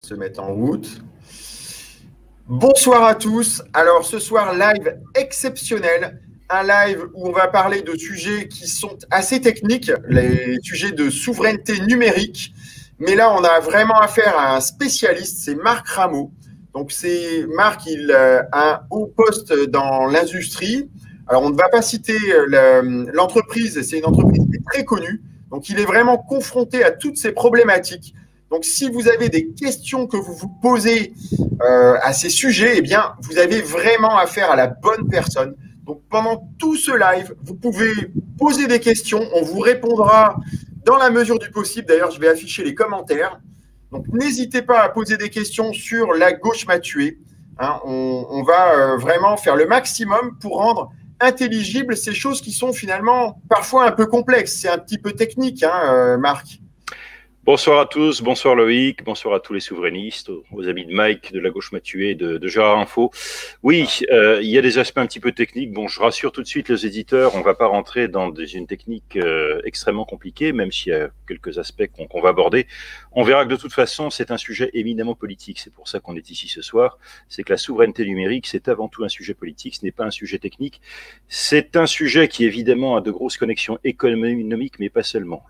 Se mettre en route. Bonsoir à tous. Alors ce soir, live exceptionnel, un live où on va parler de sujets qui sont assez techniques, les sujets de souveraineté numérique. Mais là, on a vraiment affaire à un spécialiste, c'est Marc Rameau. Donc c'est Marc, il a un haut poste dans l'industrie. Alors on ne va pas citer l'entreprise, c'est une entreprise qui est très connue. Donc il est vraiment confronté à toutes ces problématiques. Donc, si vous avez des questions que vous vous posez à ces sujets, eh bien, vous avez vraiment affaire à la bonne personne. Donc, pendant tout ce live, vous pouvez poser des questions. On vous répondra dans la mesure du possible. D'ailleurs, je vais afficher les commentaires. Donc, n'hésitez pas à poser des questions sur La Gauche m'a tué. Hein, on va vraiment faire le maximum pour rendre intelligibles ces choses qui sont finalement parfois un peu complexes. C'est un petit peu technique, hein, Marc. Bonsoir à tous, bonsoir Loïc, bonsoir à tous les souverainistes, aux amis de Mike, de La Gauche m'a tué, de Gérard Info. Oui, il y a des aspects un petit peu techniques. Bon, je rassure tout de suite les éditeurs, on ne va pas rentrer dans une technique extrêmement compliquée, même s'il y a quelques aspects qu'on va aborder. On verra que de toute façon, c'est un sujet éminemment politique. C'est pour ça qu'on est ici ce soir. C'est que la souveraineté numérique, c'est avant tout un sujet politique, ce n'est pas un sujet technique. C'est un sujet qui évidemment a de grosses connexions économiques, mais pas seulement.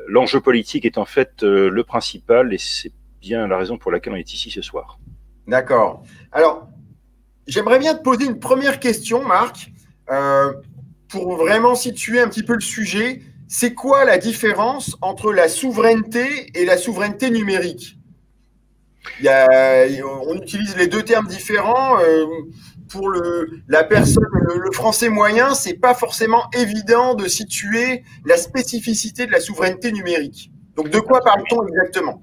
L'enjeu politique est en fait le principal et c'est bien la raison pour laquelle on est ici ce soir. D'accord. Alors, j'aimerais bien te poser une première question, Marc, pour vraiment situer un petit peu le sujet. C'est quoi la différence entre la souveraineté et la souveraineté numérique? On utilise les deux termes différents. Pour la personne, le français moyen, c'est pas forcément évident de situer la spécificité de la souveraineté numérique. Donc, de quoi parle-t-on exactement?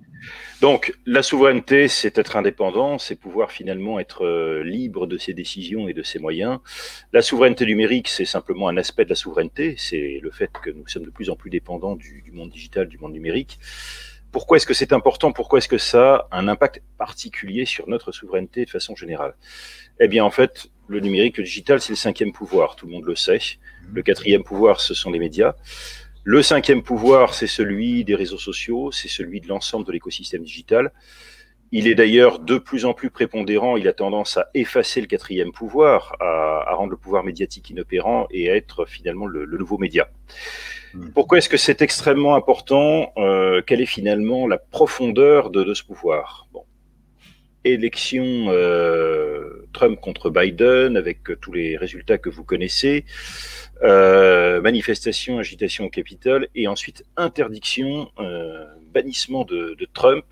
Donc, la souveraineté, c'est être indépendant, c'est pouvoir finalement être libre de ses décisions et de ses moyens. La souveraineté numérique, c'est simplement un aspect de la souveraineté, c'est le fait que nous sommes de plus en plus dépendants du monde digital, du monde numérique. Pourquoi est-ce que c'est important? Pourquoi est-ce que ça a un impact particulier sur notre souveraineté de façon générale? Eh bien, en fait, le numérique, le digital, c'est le cinquième pouvoir, tout le monde le sait. Le quatrième pouvoir, ce sont les médias. Le cinquième pouvoir, c'est celui des réseaux sociaux, c'est celui de l'ensemble de l'écosystème digital. Il est d'ailleurs de plus en plus prépondérant, il a tendance à effacer le quatrième pouvoir, à rendre le pouvoir médiatique inopérant et à être finalement le nouveau média. Pourquoi est-ce que c'est extrêmement important? Quelle est finalement la profondeur de ce pouvoir? Bon. Élection Trump contre Biden, avec tous les résultats que vous connaissez, manifestation, agitation au Capitole, et ensuite interdiction, bannissement de Trump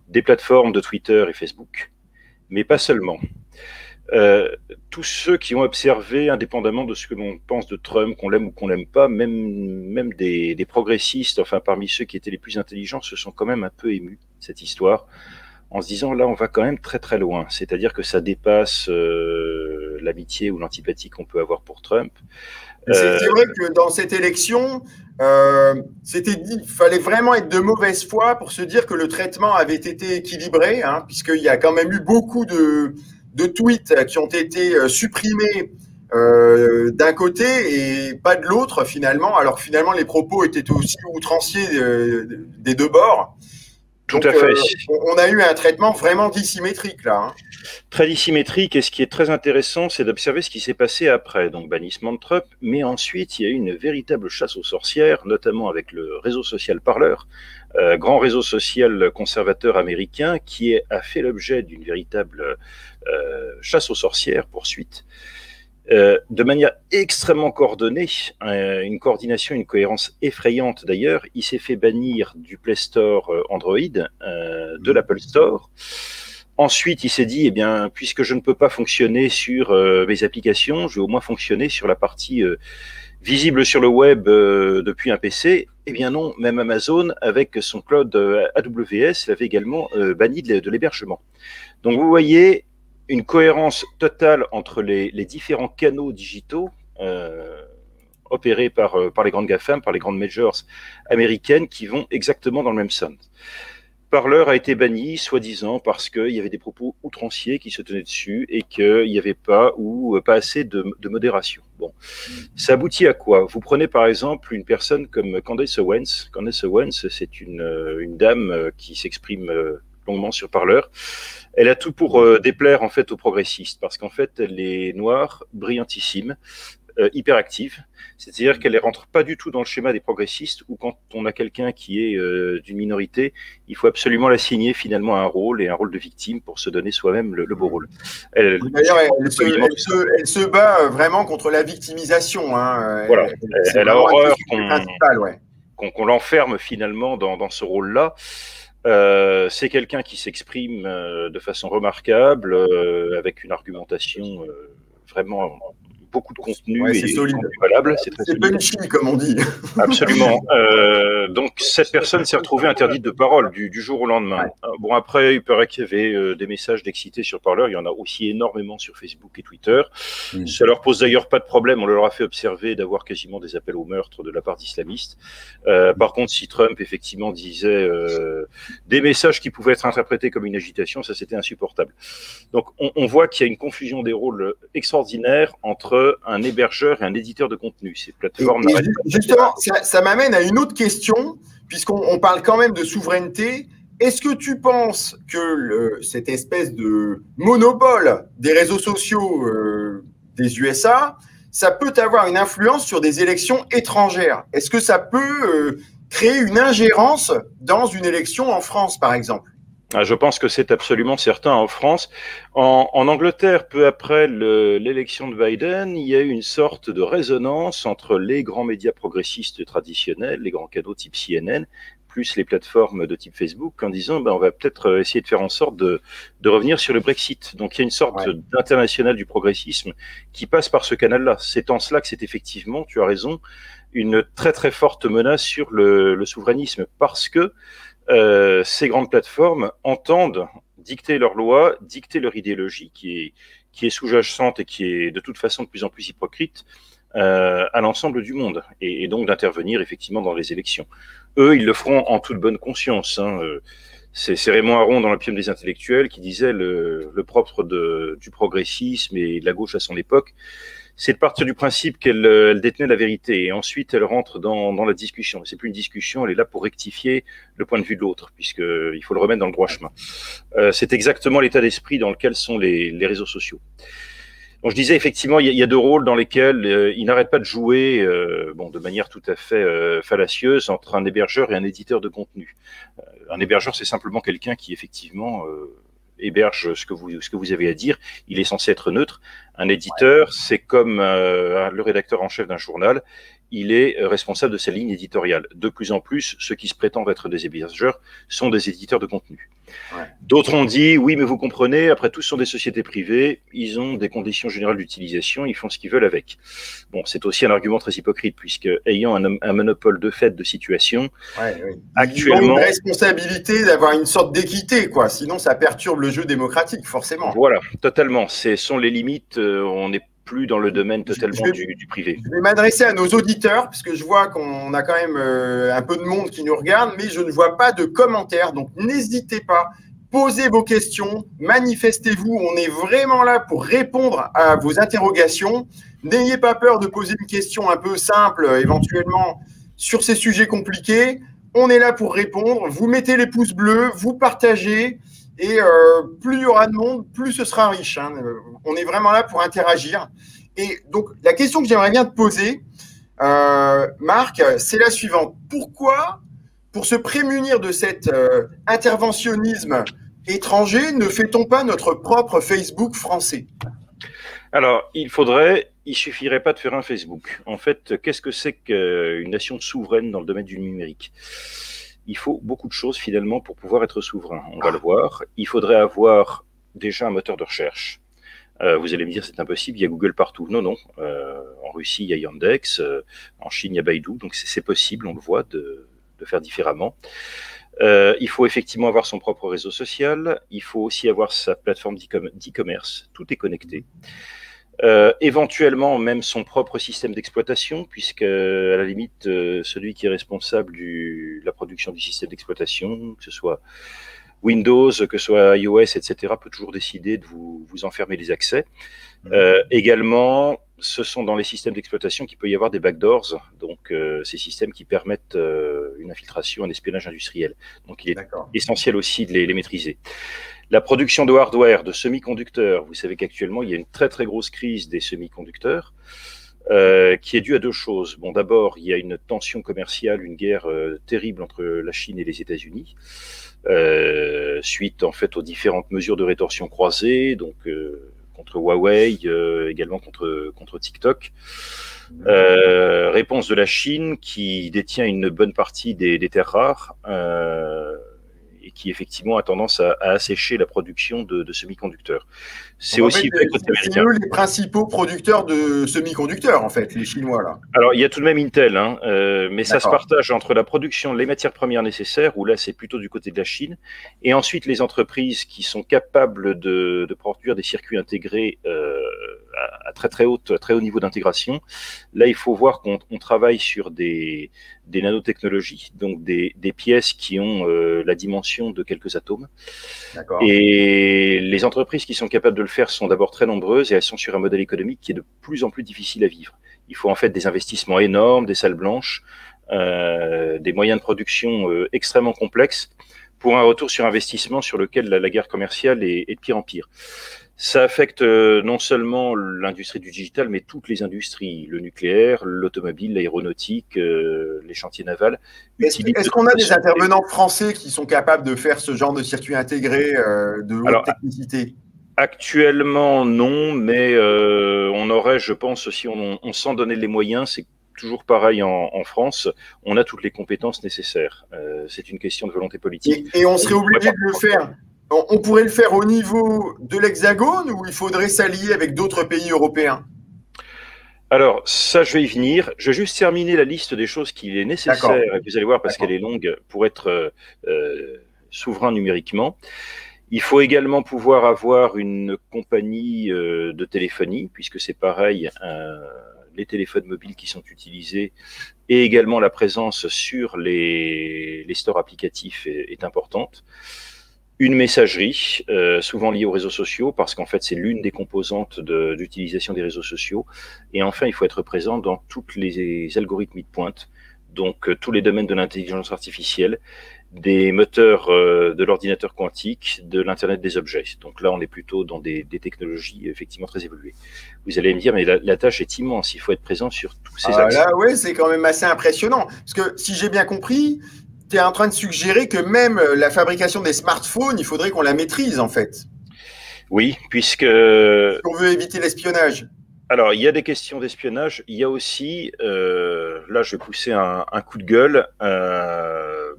des plateformes de Twitter et Facebook, mais pas seulement. Tous ceux qui ont observé, indépendamment de ce que l'on pense de Trump, qu'on l'aime ou qu'on l'aime pas, même des progressistes, enfin parmi ceux qui étaient les plus intelligents, se sont quand même un peu émus, cette histoire, en se disant là on va quand même très très loin, c'est-à-dire que ça dépasse l'amitié ou l'antipathie qu'on peut avoir pour Trump. C'est vrai que dans cette élection, c'était dit, il fallait vraiment être de mauvaise foi pour se dire que le traitement avait été équilibré, hein, puisqu'il y a quand même eu beaucoup de tweets qui ont été supprimés d'un côté et pas de l'autre finalement. Alors finalement, les propos étaient aussi outranciers des deux bords. Tout à fait. On a eu un traitement vraiment dissymétrique là. Hein. Très dissymétrique, et ce qui est très intéressant, c'est d'observer ce qui s'est passé après, donc bannissement de Trump, mais ensuite il y a eu une véritable chasse aux sorcières, notamment avec le réseau social Parler, grand réseau social conservateur américain qui a fait l'objet d'une véritable chasse aux sorcières, poursuite. De manière extrêmement coordonnée, une coordination, une cohérence effrayante d'ailleurs. Il s'est fait bannir du Play Store Android, de l'Apple Store. Ensuite, il s'est dit, eh bien, puisque je ne peux pas fonctionner sur mes applications, je vais au moins fonctionner sur la partie visible sur le web depuis un PC. Eh bien non, même Amazon, avec son cloud AWS, l'avait également banni de l'hébergement. Donc vous voyez, une cohérence totale entre les différents canaux digitaux opérés par les grandes GAFAM, par les grandes majors américaines qui vont exactement dans le même sens. Parler a été banni, soi-disant, parce qu'il y avait des propos outranciers qui se tenaient dessus et qu'il n'y avait pas ou pas assez de modération. Bon, ça aboutit à quoi? Vous prenez par exemple une personne comme Candace Owens. Candace Owens, c'est une dame qui s'exprime longuement sur Parler. Elle a tout pour déplaire en fait aux progressistes, parce qu'en fait, elle est noire, brillantissime, hyperactive. C'est-à-dire qu'elle ne rentre pas du tout dans le schéma des progressistes, où quand on a quelqu'un qui est d'une minorité, il faut absolument l'assigner finalement à un rôle, et un rôle de victime pour se donner soi-même le beau rôle. D'ailleurs, elle se bat vraiment contre la victimisation. Hein. Voilà. Elle a horreur ouais. qu'on l'enferme finalement dans ce rôle-là. C'est quelqu'un qui s'exprime de façon remarquable, avec une argumentation vraiment beaucoup de contenu, ouais, et solide. Valable. C'est punchy, comme on dit. Absolument. Donc cette personne s'est retrouvée interdite de parole du jour au lendemain. Ouais. Bon, après, il paraît qu'il y avait des messages d'excités sur Parler. Il y en a aussi énormément sur Facebook et Twitter. Ça leur pose d'ailleurs pas de problème. On leur a fait observer d'avoir quasiment des appels au meurtre de la part d'islamistes. Par contre, si Trump effectivement disait des messages qui pouvaient être interprétés comme une agitation, ça c'était insupportable. Donc on voit qu'il y a une confusion des rôles extraordinaire entre un hébergeur et un éditeur de contenu. Ces plateformes. Justement, ça m'amène à une autre question, puisqu'on parle quand même de souveraineté. Est-ce que tu penses que cette espèce de monopole des réseaux sociaux des USA, ça peut avoir une influence sur des élections étrangères? Est-ce que ça peut créer une ingérence dans une élection en France, par exemple? Je pense que c'est absolument certain en France. En Angleterre, peu après l'élection de Biden, il y a eu une sorte de résonance entre les grands médias progressistes traditionnels, les grands canaux type CNN, plus les plateformes de type Facebook, en disant on va peut-être essayer de faire en sorte de revenir sur le Brexit. Donc il y a une sorte d'international du progressisme qui passe par ce canal-là. C'est en cela que c'est effectivement, tu as raison, une très très forte menace sur le souverainisme, parce que ces grandes plateformes entendent dicter leurs lois, dicter leur idéologie qui est sous-jacente et qui est de toute façon de plus en plus hypocrite à l'ensemble du monde, et donc d'intervenir effectivement dans les élections. Eux, ils le feront en toute bonne conscience. Hein. C'est Raymond Aron dans l'Opium des intellectuels qui disait le propre du progressisme et de la gauche à son époque, c'est de partir du principe qu'elle détenait la vérité, et ensuite elle rentre dans la discussion. C'est plus une discussion, elle est là pour rectifier le point de vue de l'autre, puisqu'il faut le remettre dans le droit chemin. C'est exactement l'état d'esprit dans lequel sont les réseaux sociaux. Donc je disais effectivement, il y a deux rôles dans lesquels ils n'arrêtent pas de jouer, de manière tout à fait fallacieuse, entre un hébergeur et un éditeur de contenu. Un hébergeur, c'est simplement quelqu'un qui effectivement héberge ce que vous avez à dire. Il est censé être neutre. Un éditeur, c'est comme le rédacteur en chef d'un journal. Il est responsable de sa ligne éditoriale. De plus en plus, ceux qui se prétendent être des hébergeurs sont des éditeurs de contenu. Ouais. D'autres ont dit, oui, mais vous comprenez, après tout, ce sont des sociétés privées, ils ont des conditions générales d'utilisation, ils font ce qu'ils veulent avec. Bon, c'est aussi un argument très hypocrite, puisque ayant un monopole de fait de situation, actuellement... Ils ont une responsabilité d'avoir une sorte d'équité, quoi. Sinon, ça perturbe le jeu démocratique, forcément. Voilà, totalement. Ce sont les limites, on est plus dans le domaine totalement du privé. Je vais m'adresser à nos auditeurs, parce que je vois qu'on a quand même un peu de monde qui nous regarde, mais je ne vois pas de commentaires. Donc, n'hésitez pas, posez vos questions, manifestez-vous. On est vraiment là pour répondre à vos interrogations. N'ayez pas peur de poser une question un peu simple, éventuellement, sur ces sujets compliqués. On est là pour répondre. Vous mettez les pouces bleus, vous partagez. Et plus il y aura de monde, plus ce sera riche. Hein. On est vraiment là pour interagir. Et donc, la question que j'aimerais bien te poser, Marc, c'est la suivante. Pourquoi, pour se prémunir de cet interventionnisme étranger, ne fait-on pas notre propre Facebook français? Alors, il suffirait pas de faire un Facebook. En fait, qu'est-ce que c'est qu'une nation souveraine dans le domaine du numérique? Il faut beaucoup de choses finalement pour pouvoir être souverain. On va le voir. Il faudrait avoir déjà un moteur de recherche. Vous allez me dire c'est impossible, il y a Google partout. Non, non. En Russie, il y a Yandex. En Chine, il y a Baidu. Donc c'est possible, on le voit, de faire différemment. Il faut effectivement avoir son propre réseau social. Il faut aussi avoir sa plateforme d'e-commerce. Tout est connecté. Éventuellement même son propre système d'exploitation, puisque à la limite celui qui est responsable de la production du système d'exploitation, que ce soit Windows, que ce soit iOS, etc., peut toujours décider de vous enfermer les accès. Également ce sont dans les systèmes d'exploitation qu'il peut y avoir des backdoors, donc ces systèmes qui permettent une infiltration, un espionnage industriel. Donc il est essentiel aussi de les maîtriser. La production de hardware, de semi-conducteurs, vous savez qu'actuellement il y a une très très grosse crise des semi-conducteurs qui est due à deux choses. Bon, d'abord, il y a une tension commerciale, une guerre terrible entre la Chine et les États-Unis, suite en fait aux différentes mesures de rétorsion croisées, donc contre Huawei, également contre TikTok. Réponse de la Chine qui détient une bonne partie des terres rares et qui effectivement a tendance à assécher la production de semi-conducteurs. C'est aussi le côté américain. C'est eux les principaux producteurs de semi-conducteurs, en fait, les Chinois, là. Alors, il y a tout de même Intel, hein, mais ça se partage entre la production, les matières premières nécessaires, où là, c'est plutôt du côté de la Chine, et ensuite les entreprises qui sont capables de produire des circuits intégrés à très haut niveau d'intégration. Là, il faut voir qu'on travaille sur des nanotechnologies, donc des pièces qui ont la dimension de quelques atomes. Et les entreprises qui sont capables de le faire sont d'abord très nombreuses et elles sont sur un modèle économique qui est de plus en plus difficile à vivre. Il faut en fait des investissements énormes, des salles blanches, des moyens de production extrêmement complexes pour un retour sur investissement sur lequel la guerre commerciale est de pire en pire. Ça affecte non seulement l'industrie du digital, mais toutes les industries, le nucléaire, l'automobile, l'aéronautique, les chantiers navals. Est-ce qu'on a des intervenants français qui sont capables de faire ce genre de circuit intégré de haute technicité? Actuellement, non, mais on aurait, je pense, si on s'en donnait les moyens, c'est toujours pareil en France, on a toutes les compétences nécessaires. C'est une question de volonté politique. Et on serait obligé de le faire. On pourrait le faire au niveau de l'Hexagone ou il faudrait s'allier avec d'autres pays européens? Alors, ça, je vais y venir. Je vais juste terminer la liste des choses qu'il est nécessaire, et vous allez voir parce qu'elle est longue, pour être souverain numériquement. Il faut également pouvoir avoir une compagnie de téléphonie, puisque c'est pareil, les téléphones mobiles qui sont utilisés et également la présence sur les stores applicatifs est importante. Une messagerie, souvent liée aux réseaux sociaux, parce qu'en fait, c'est l'une des composantes d'utilisation des réseaux sociaux. Et enfin, il faut être présent dans tous les algorithmes de pointe, donc tous les domaines de l'intelligence artificielle, des moteurs de l'ordinateur quantique, de l'Internet des objets. Donc là, on est plutôt dans des technologies effectivement très évoluées. Vous allez me dire, mais la tâche est immense, il faut être présent sur tous ces axes. Là, ouais, c'est quand même assez impressionnant. Parce que si j'ai bien compris, tu es en train de suggérer que même la fabrication des smartphones, il faudrait qu'on la maîtrise, en fait. Oui, puisque... on veut éviter l'espionnage. Alors, il y a des questions d'espionnage. Il y a aussi, là, je vais pousser un coup de gueule.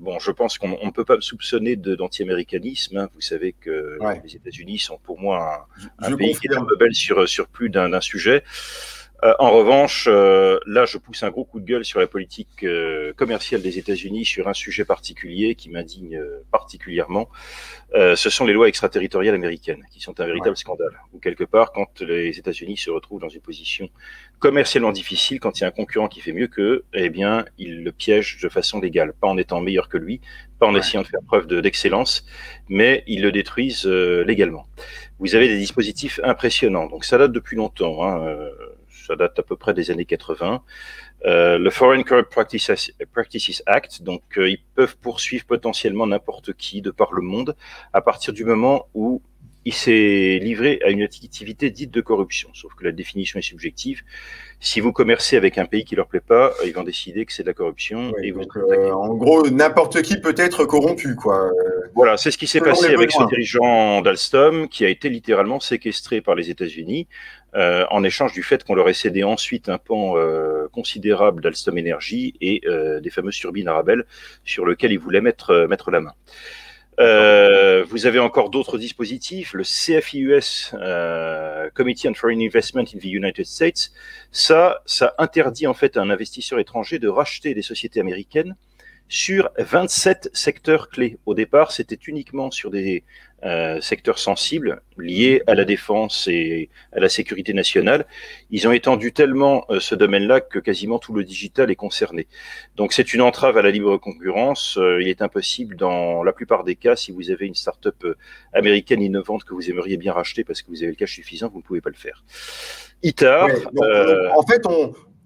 Bon, je pense qu'on ne peut pas me soupçonner d'anti-américanisme. Hein. Vous savez que les États-Unis sont pour moi un pays qui est un rebelle sur plus d'un sujet. En revanche, là, je pousse un gros coup de gueule sur la politique commerciale des États-Unis sur un sujet particulier qui m'indigne particulièrement. Ce sont les lois extraterritoriales américaines, qui sont un véritable scandale. Ou quelque part, quand les États-Unis se retrouvent dans une position commercialement difficile, quand il y a un concurrent qui fait mieux qu'eux, eh bien, ils le piègent de façon légale, pas en étant meilleur que lui, pas en essayant de faire preuve d'excellence, mais ils le détruisent légalement. Vous avez des dispositifs impressionnants, donc ça date depuis longtemps, hein, ça date à peu près des années 80. Le Foreign Corrupt Practices Act, donc ils peuvent poursuivre potentiellement n'importe qui de par le monde à partir du moment où il s'est livré à une activité dite de corruption, sauf que la définition est subjective. Si vous commercez avec un pays qui leur plaît pas, ils vont décider que c'est de la corruption. Oui, et donc, en gros, n'importe qui peut être corrompu, quoi. Voilà, c'est ce qui s'est passé avec ce dirigeant d'Alstom qui a été littéralement séquestré par les États-Unis en échange du fait qu'on leur ait cédé ensuite un pan considérable d'Alstom Energy et des fameuses turbines Arabelle sur lesquelles ils voulaient mettre la main. Vous avez encore d'autres dispositifs, le CFIUS, Committee on Foreign Investment in the United States. Ça interdit en fait à un investisseur étranger de racheter des sociétés américaines sur 27 secteurs clés. Au départ, c'était uniquement sur des secteurs sensibles liés à la défense et à la sécurité nationale. Ils ont étendu tellement ce domaine-là que quasiment tout le digital est concerné. Donc c'est une entrave à la libre concurrence. Il est impossible dans la plupart des cas, si vous avez une start-up américaine innovante que vous aimeriez bien racheter parce que vous avez le cash suffisant, vous ne pouvez pas le faire. ITAR. Ouais, donc, en fait,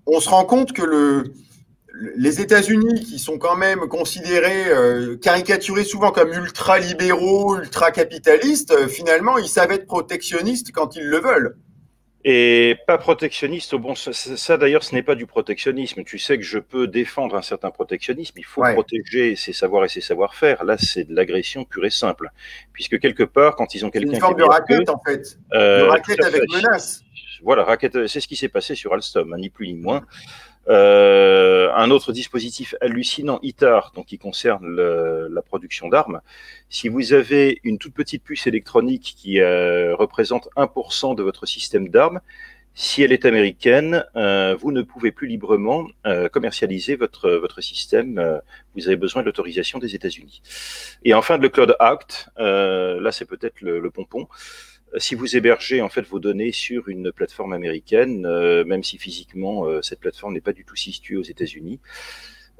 on se rend compte que les États-Unis, qui sont quand même considérés, caricaturés souvent comme ultra-libéraux, ultra-capitalistes, finalement, ils savent être protectionnistes quand ils le veulent. Et pas protectionniste, bon, ça d'ailleurs, ce n'est pas du protectionnisme. Tu sais que je peux défendre un certain protectionnisme, il faut protéger ses savoirs et ses savoir-faire. Là, c'est de l'agression pure et simple. Puisque quelque part, quand ils ont quelqu'un qui... C'est une forme de raquette, en fait. De raquette avec menace. Voilà, raquette, c'est ce qui s'est passé sur Alstom, hein, ni plus ni moins. Un autre dispositif hallucinant, ITAR, donc qui concerne la production d'armes. Si vous avez une toute petite puce électronique qui représente 1% de votre système d'armes, si elle est américaine, vous ne pouvez plus librement commercialiser votre système. Vous avez besoin de l'autorisation des États-Unis. Et enfin, le Cloud Act, là c'est peut-être le pompon. Si vous hébergez en fait vos données sur une plateforme américaine, même si physiquement cette plateforme n'est pas du tout située aux États-Unis,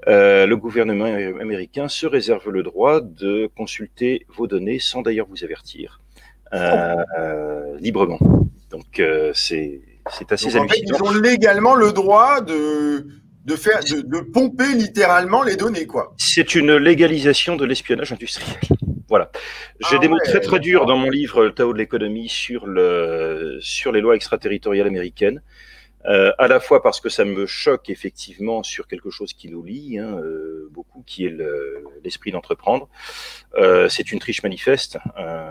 le gouvernement américain se réserve le droit de consulter vos données sans d'ailleurs vous avertir librement. Donc c'est assez hallucinant. En fait, ils ont légalement le droit de pomper littéralement les données, quoi. C'est une légalisation de l'espionnage industriel. Voilà. J'ai des mots très durs dans mon livre Le Tao de l'économie sur les lois extraterritoriales américaines. À la fois parce que ça me choque effectivement sur quelque chose qui nous lie beaucoup, qui est l'esprit d'entreprendre. C'est une triche manifeste.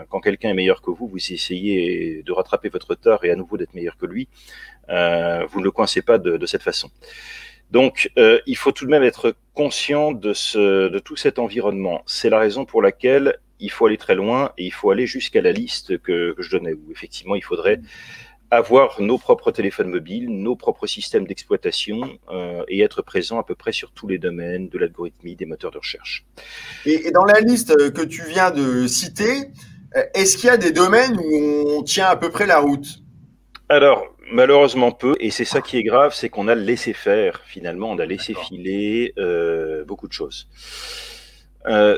Quand quelqu'un est meilleur que vous, vous essayez de rattraper votre retard et à nouveau d'être meilleur que lui. Vous ne le coincez pas de cette façon. Donc, il faut tout de même être conscient de tout cet environnement. C'est la raison pour laquelle il faut aller très loin et il faut aller jusqu'à la liste que je donnais, où effectivement, il faudrait avoir nos propres téléphones mobiles, nos propres systèmes d'exploitation et être présent à peu près sur tous les domaines de l'algorithmie, des moteurs de recherche. Et dans la liste que tu viens de citer, est-ce qu'il y a des domaines où on tient à peu près la route ? Alors, malheureusement peu, et c'est ça qui est grave, c'est qu'on a laissé faire, finalement, on a laissé filer beaucoup de choses.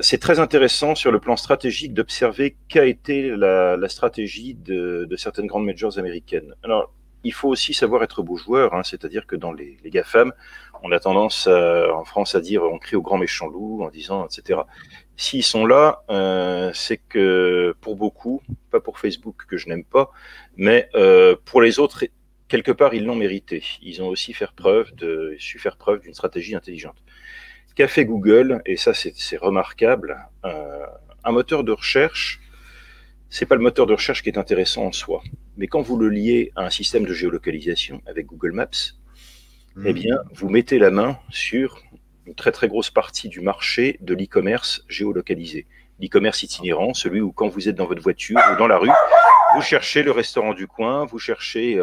C'est très intéressant sur le plan stratégique d'observer qu'a été la stratégie de certaines grandes majors américaines. Alors, il faut aussi savoir être beau joueur, c'est-à-dire que dans les GAFAM, on a tendance en France à dire on crie au grand méchant loup en disant etc. S'ils sont là, c'est que pour beaucoup, pas pour Facebook que je n'aime pas, mais pour les autres, quelque part ils l'ont mérité. Ils ont aussi su faire preuve d'une stratégie intelligente. Qu'a fait Google, et ça c'est remarquable, un moteur de recherche, c'est pas le moteur de recherche qui est intéressant en soi, mais quand vous le liez à un système de géolocalisation avec Google Maps, eh bien vous mettez la main sur une très très grosse partie du marché de l'e-commerce géolocalisé. L'e-commerce itinérant, celui où quand vous êtes dans votre voiture ou dans la rue, vous cherchez le restaurant du coin, vous cherchez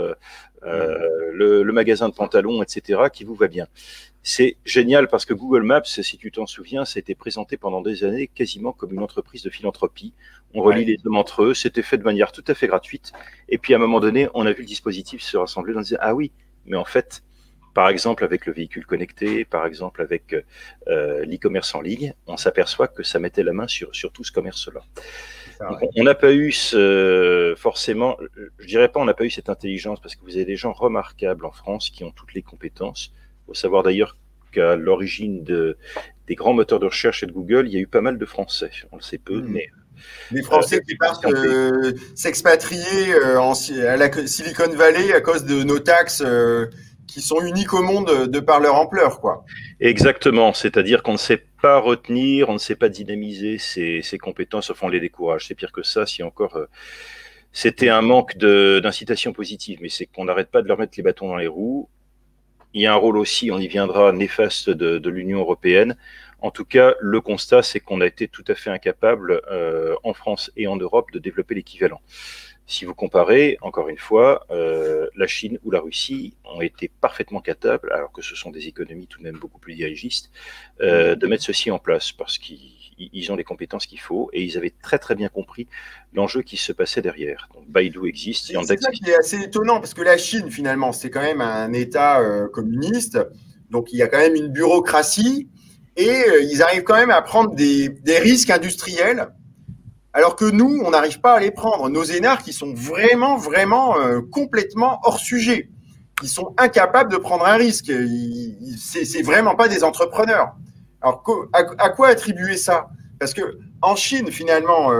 le magasin de pantalons, etc., qui vous va bien. C'est génial parce que Google Maps, si tu t'en souviens, ça a été présenté pendant des années quasiment comme une entreprise de philanthropie. On relie les hommes entre eux, c'était fait de manière tout à fait gratuite. Et puis à un moment donné, on a vu le dispositif se rassembler, on disait ah oui, mais en fait, par exemple avec le véhicule connecté, par exemple avec l'e-commerce en ligne, on s'aperçoit que ça mettait la main sur tout ce commerce-là. On n'a pas eu forcément, je dirais pas on n'a pas eu cette intelligence parce que vous avez des gens remarquables en France qui ont toutes les compétences. Il faut savoir d'ailleurs qu'à l'origine des grands moteurs de recherche et de Google, il y a eu pas mal de Français. On le sait peu, mais... Les Français qui partent s'expatrier à la Silicon Valley à cause de nos taxes qui sont uniques au monde de par leur ampleur, quoi. Exactement, c'est-à-dire qu'on ne sait pas retenir, on ne sait pas dynamiser ces compétences, enfin on les décourage. C'est pire que ça, si encore... c'était un manque d'incitation positive, mais c'est qu'on n'arrête pas de leur mettre les bâtons dans les roues. Il y a un rôle aussi, on y viendra, néfaste de l'Union européenne. En tout cas, le constat, c'est qu'on a été tout à fait incapable en France et en Europe de développer l'équivalent. Si vous comparez, encore une fois, la Chine ou la Russie ont été parfaitement capables, alors que ce sont des économies tout de même beaucoup plus dirigistes, de mettre ceci en place, parce qu'ils ont les compétences qu'il faut, et ils avaient très très bien compris l'enjeu qui se passait derrière. Donc Baidu existe, C'est ça qui est assez étonnant, parce que la Chine, finalement, c'est quand même un État communiste, donc il y a quand même une bureaucratie, et ils arrivent quand même à prendre des risques industriels, alors que nous, on n'arrive pas à les prendre. Nos énarques, ils sont vraiment, vraiment complètement hors sujet. Ils sont incapables de prendre un risque. C'est vraiment pas des entrepreneurs. Alors, à quoi attribuer ça? Parce que en Chine, finalement,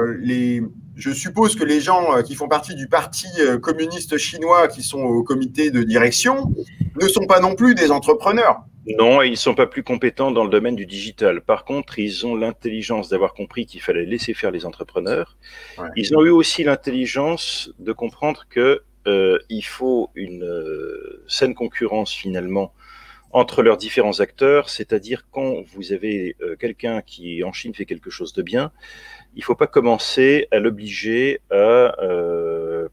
je suppose que les gens qui font partie du parti communiste chinois, qui sont au comité de direction, ne sont pas non plus des entrepreneurs. Non, ils ne sont pas plus compétents dans le domaine du digital. Par contre, ils ont l'intelligence d'avoir compris qu'il fallait laisser faire les entrepreneurs. Ouais. Ils ont eu aussi l'intelligence de comprendre que il faut une saine concurrence finalement entre leurs différents acteurs, c'est-à-dire quand vous avez quelqu'un qui en Chine fait quelque chose de bien, il ne faut pas commencer à l'obliger à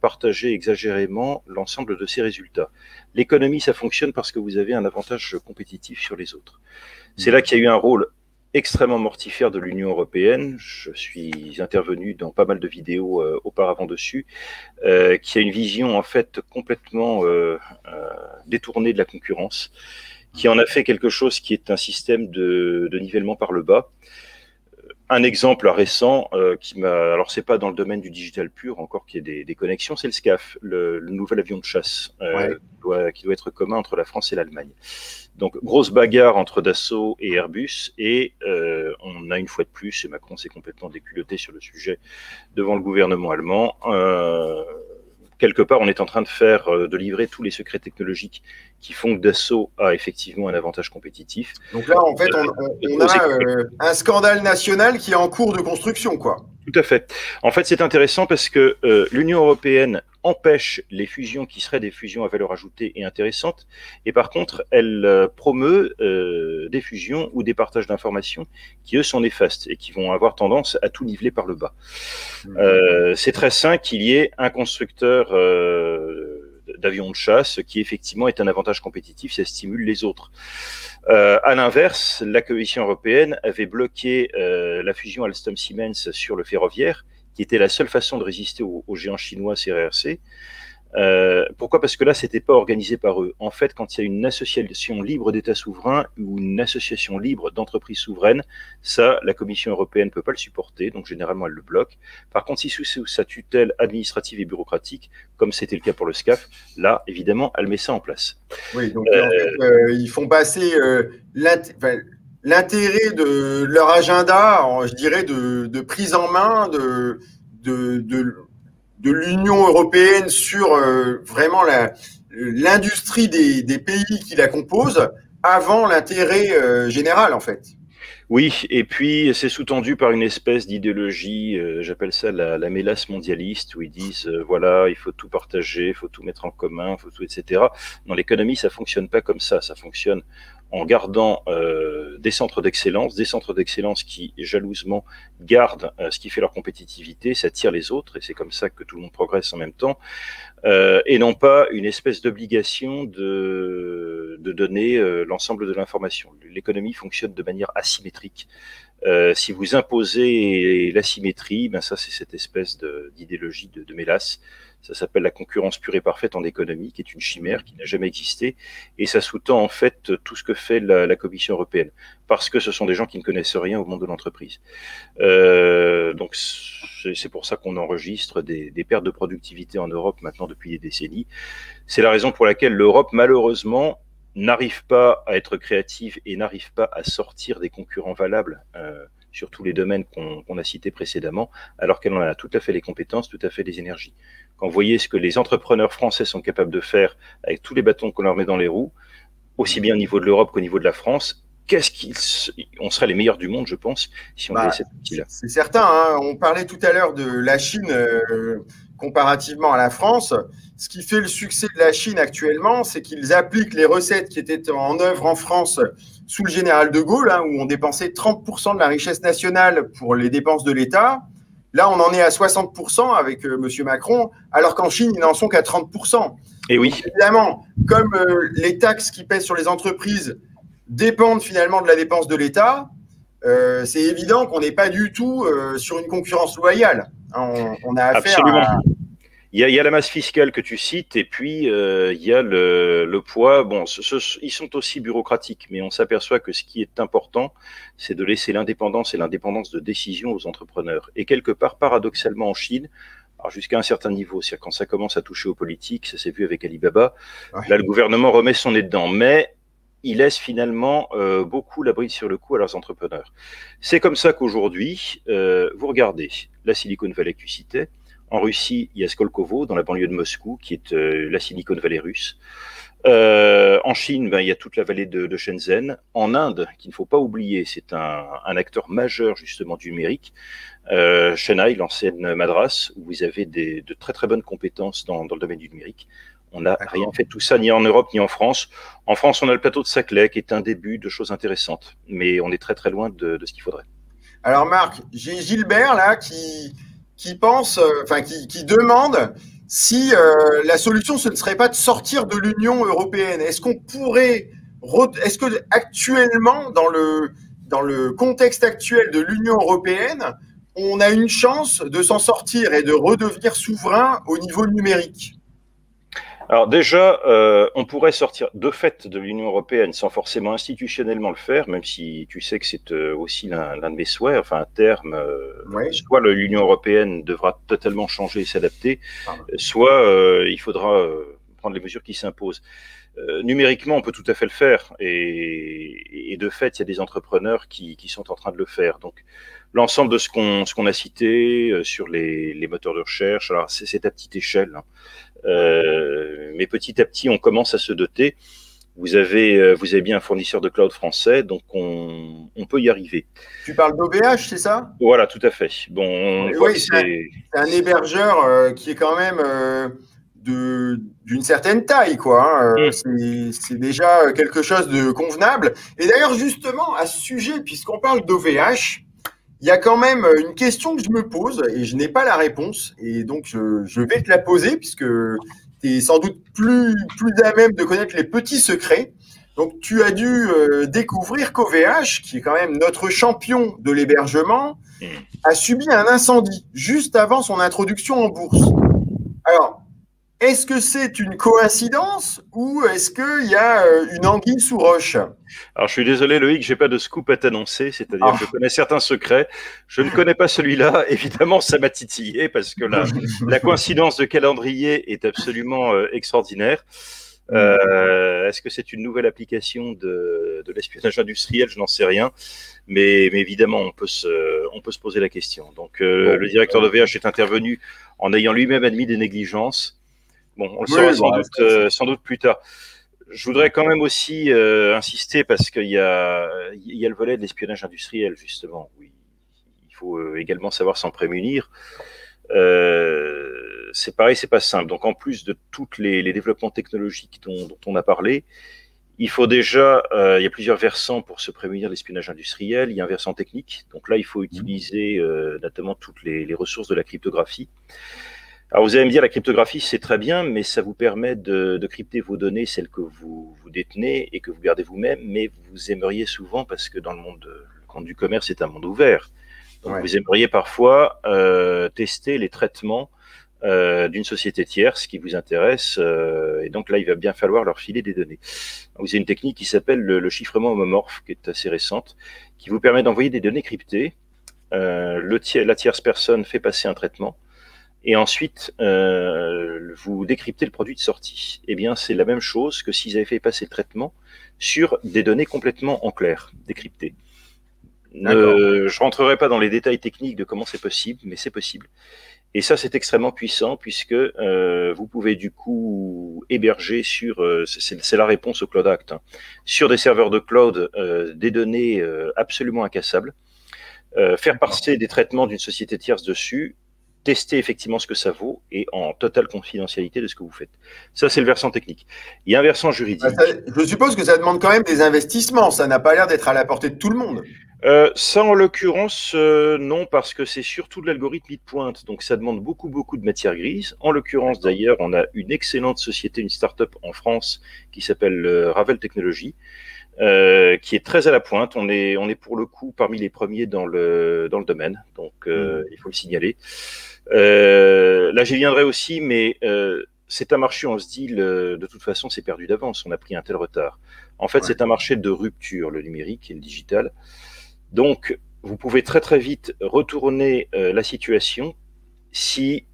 partager exagérément l'ensemble de ses résultats. L'économie, ça fonctionne parce que vous avez un avantage compétitif sur les autres. C'est là qu'il y a eu un rôle extrêmement mortifère de l'Union européenne. Je suis intervenu dans pas mal de vidéos auparavant dessus, qui a une vision en fait complètement détournée de la concurrence, qui en a fait quelque chose qui est un système de nivellement par le bas. Un exemple récent qui m'a, alors c'est pas dans le domaine du digital pur encore qu'il y ait des connexions, c'est le SCAF, le nouvel avion de chasse qui doit être commun entre la France et l'Allemagne. Donc grosse bagarre entre Dassault et Airbus, et on a une fois de plus, et Macron s'est complètement déculotté sur le sujet devant le gouvernement allemand. Quelque part, on est en train de livrer tous les secrets technologiques qui font que Dassault a effectivement un avantage compétitif. Donc là, en fait, on a un scandale national qui est en cours de construction, quoi. Tout à fait. En fait, c'est intéressant parce que l'Union européenne empêche les fusions qui seraient des fusions à valeur ajoutée et intéressantes, et par contre, elle promeut des fusions ou des partages d'informations qui, eux, sont néfastes et qui vont avoir tendance à tout niveler par le bas. C'est très sain qu'il y ait un constructeur d'avions de chasse qui, effectivement, est un avantage compétitif, ça stimule les autres. À l'inverse, la Commission européenne avait bloqué la fusion Alstom-Siemens sur le ferroviaire, qui était la seule façon de résister aux géants chinois CRRC. Pourquoi? Parce que là, c'était pas organisé par eux. En fait, quand il y a une association libre d'États souverains ou une association libre d'entreprises souveraines, ça, la Commission européenne peut pas le supporter, donc généralement, elle le bloque. Par contre, si sous sa tutelle administrative et bureaucratique, comme c'était le cas pour le SCAF, là, évidemment, elle met ça en place. Oui, donc en fait, ils font passer l'intérêt de leur agenda, je dirais, de prise en main de l'Union européenne sur vraiment l'industrie des pays qui la composent avant l'intérêt général, en fait. Oui, et puis c'est sous-tendu par une espèce d'idéologie, j'appelle ça la mélasse mondialiste, où ils disent voilà, il faut tout partager, il faut tout mettre en commun, il faut tout, etc. Dans l'économie, ça fonctionne pas comme ça fonctionne en gardant des centres d'excellence qui jalousement gardent ce qui fait leur compétitivité, ça tire les autres, et c'est comme ça que tout le monde progresse en même temps, et non pas une espèce d'obligation de donner l'ensemble de l'information. L'économie fonctionne de manière asymétrique. Si vous imposez l'asymétrie, ben ça c'est cette espèce d'idéologie de mélasse. Ça s'appelle la concurrence pure et parfaite en économie, qui est une chimère qui n'a jamais existé, et ça sous-tend en fait tout ce que fait la Commission européenne, parce que ce sont des gens qui ne connaissent rien au monde de l'entreprise. Donc c'est pour ça qu'on enregistre des pertes de productivité en Europe maintenant depuis des décennies. C'est la raison pour laquelle l'Europe, malheureusement, n'arrive pas à être créative et n'arrive pas à sortir des concurrents valables sur tous les domaines qu'on a cités précédemment, alors qu'elle en a tout à fait les compétences, tout à fait les énergies. Quand vous voyez ce que les entrepreneurs français sont capables de faire avec tous les bâtons qu'on leur met dans les roues, aussi bien au niveau de l'Europe qu'au niveau de la France, on serait les meilleurs du monde, je pense, si on avait cette outil-là. C'est certain, hein. On parlait tout à l'heure de la Chine comparativement à la France. Ce qui fait le succès de la Chine actuellement, c'est qu'ils appliquent les recettes qui étaient en œuvre en France sous le général de Gaulle, hein, où on dépensait 30% de la richesse nationale pour les dépenses de l'État. Là, on en est à 60% avec M. Macron, alors qu'en Chine, ils n'en sont qu'à 30%. Et oui. Donc, évidemment, comme les taxes qui pèsent sur les entreprises dépendent finalement de la dépense de l'État, c'est évident qu'on n'est pas du tout sur une concurrence loyale. On a affaire à… Il y a la masse fiscale que tu cites, et puis il y a le poids. Bon, ils sont aussi bureaucratiques, mais on s'aperçoit que ce qui est important, c'est de laisser l'indépendance et l'indépendance de décision aux entrepreneurs. Et quelque part, paradoxalement, en Chine, alors jusqu'à un certain niveau, c'est-à-dire quand ça commence à toucher aux politiques, ça s'est vu avec Alibaba, là le gouvernement remet son nez dedans, mais il laisse finalement beaucoup la bride sur le cou à leurs entrepreneurs. C'est comme ça qu'aujourd'hui, vous regardez la Silicon Valley que tu citais. En Russie, il y a Skolkovo, dans la banlieue de Moscou, qui est la Silicon Valley russe. En Chine, il y a toute la vallée de Shenzhen. En Inde, qu'il ne faut pas oublier, c'est un acteur majeur justement du numérique. Chennai, l'ancienne Madras, où vous avez de très très bonnes compétences dans le domaine du numérique. On n'a rien fait de tout ça, ni en Europe, ni en France. En France, on a le plateau de Saclay, qui est un début de choses intéressantes. Mais on est très très loin de ce qu'il faudrait. Alors Marc, j'ai Gilbert là qui pense, qui demande si la solution ce ne serait pas de sortir de l'Union européenne. Est-ce que actuellement, dans le contexte actuel de l'Union européenne, on a une chance de s'en sortir et de redevenir souverain au niveau numérique? Alors déjà, on pourrait sortir de fait de l'Union européenne sans forcément institutionnellement le faire, même si tu sais que c'est aussi l'un de mes souhaits. Enfin, à terme, soit l'Union européenne devra totalement changer et s'adapter, soit il faudra prendre les mesures qui s'imposent. Numériquement, on peut tout à fait le faire, et de fait, il y a des entrepreneurs qui sont en train de le faire. Donc, l'ensemble de ce qu'on a cité sur les moteurs de recherche, alors c'est à petite échelle, hein. Mais petit à petit, on commence à se doter. Vous avez bien un fournisseur de cloud français, donc on peut y arriver. Tu parles d'OVH, c'est ça? Voilà, tout à fait. Bon, oui, c'est un hébergeur qui est quand même d'une certaine taille, quoi. C'est déjà quelque chose de convenable. Et d'ailleurs, justement, à ce sujet, puisqu'on parle d'OVH, il y a quand même une question que je me pose et je n'ai pas la réponse. Et donc, je vais te la poser puisque tu es sans doute plus à même de connaître les petits secrets. Donc, tu as dû découvrir qu'OVH, qui est quand même notre champion de l'hébergement, a subi un incendie juste avant son introduction en bourse. Alors, est-ce que c'est une coïncidence ou est-ce qu'il y a une anguille sous roche? Alors, je suis désolé, Loïc, j'ai pas de scoop à t'annoncer, c'est-à-dire que je connais certains secrets. Je ne connais pas celui-là. Évidemment, ça m'a titillé parce que la coïncidence de calendrier est absolument extraordinaire. Est-ce que c'est une nouvelle application de l'espionnage industriel? Je n'en sais rien. Mais évidemment, on peut se poser la question. Donc, le directeur d'OVH est intervenu en ayant lui-même admis des négligences. Bon, on le saura sans doute plus tard. Je voudrais quand même aussi insister parce qu'il y a le volet de l'espionnage industriel, justement. Oui, il faut également savoir s'en prémunir. C'est pareil, c'est pas simple. Donc, en plus de tous les développements technologiques dont on a parlé, il faut déjà, il y a plusieurs versants pour se prémunir de l'espionnage industriel. Il y a un versant technique. Donc là, il faut utiliser notamment toutes les ressources de la cryptographie. Alors vous allez me dire, la cryptographie, c'est très bien, mais ça vous permet de crypter vos données, celles que vous détenez et que vous gardez vous-même, mais vous aimeriez souvent, parce que dans le monde du commerce, c'est un monde ouvert, donc vous aimeriez parfois tester les traitements d'une société tierce qui vous intéresse, et donc là, il va bien falloir leur filer des données. Vous avez une technique qui s'appelle le chiffrement homomorphe, qui est assez récente, qui vous permet d'envoyer des données cryptées. La tierce personne fait passer un traitement, et ensuite, vous décryptez le produit de sortie. Eh bien, c'est la même chose que s'ils avaient fait passer le traitement sur des données complètement en clair, décryptées. Je ne rentrerai pas dans les détails techniques de comment c'est possible, mais c'est possible. Et ça, c'est extrêmement puissant puisque vous pouvez du coup héberger sur, c'est la réponse au Cloud Act, hein, sur des serveurs de cloud des données absolument incassables, faire passer des traitements d'une société tierce dessus, tester effectivement ce que ça vaut et en totale confidentialité de ce que vous faites. Ça, c'est le versant technique. Il y a un versant juridique. Je suppose que ça demande quand même des investissements. Ça n'a pas l'air d'être à la portée de tout le monde. Ça, en l'occurrence, non, parce que c'est surtout de l'algorithme de pointe. Donc, ça demande beaucoup de matière grise. En l'occurrence, d'ailleurs, on a une excellente société, une start-up en France qui s'appelle Ravel Technologies, qui est très à la pointe. On est pour le coup parmi les premiers dans le domaine. Donc, il faut le signaler. Là, j'y viendrai aussi, mais c'est un marché, on se dit, de toute façon, c'est perdu d'avance. On a pris un tel retard. En fait, c'est un marché de rupture, le numérique et le digital. Donc, vous pouvez très vite retourner la situation si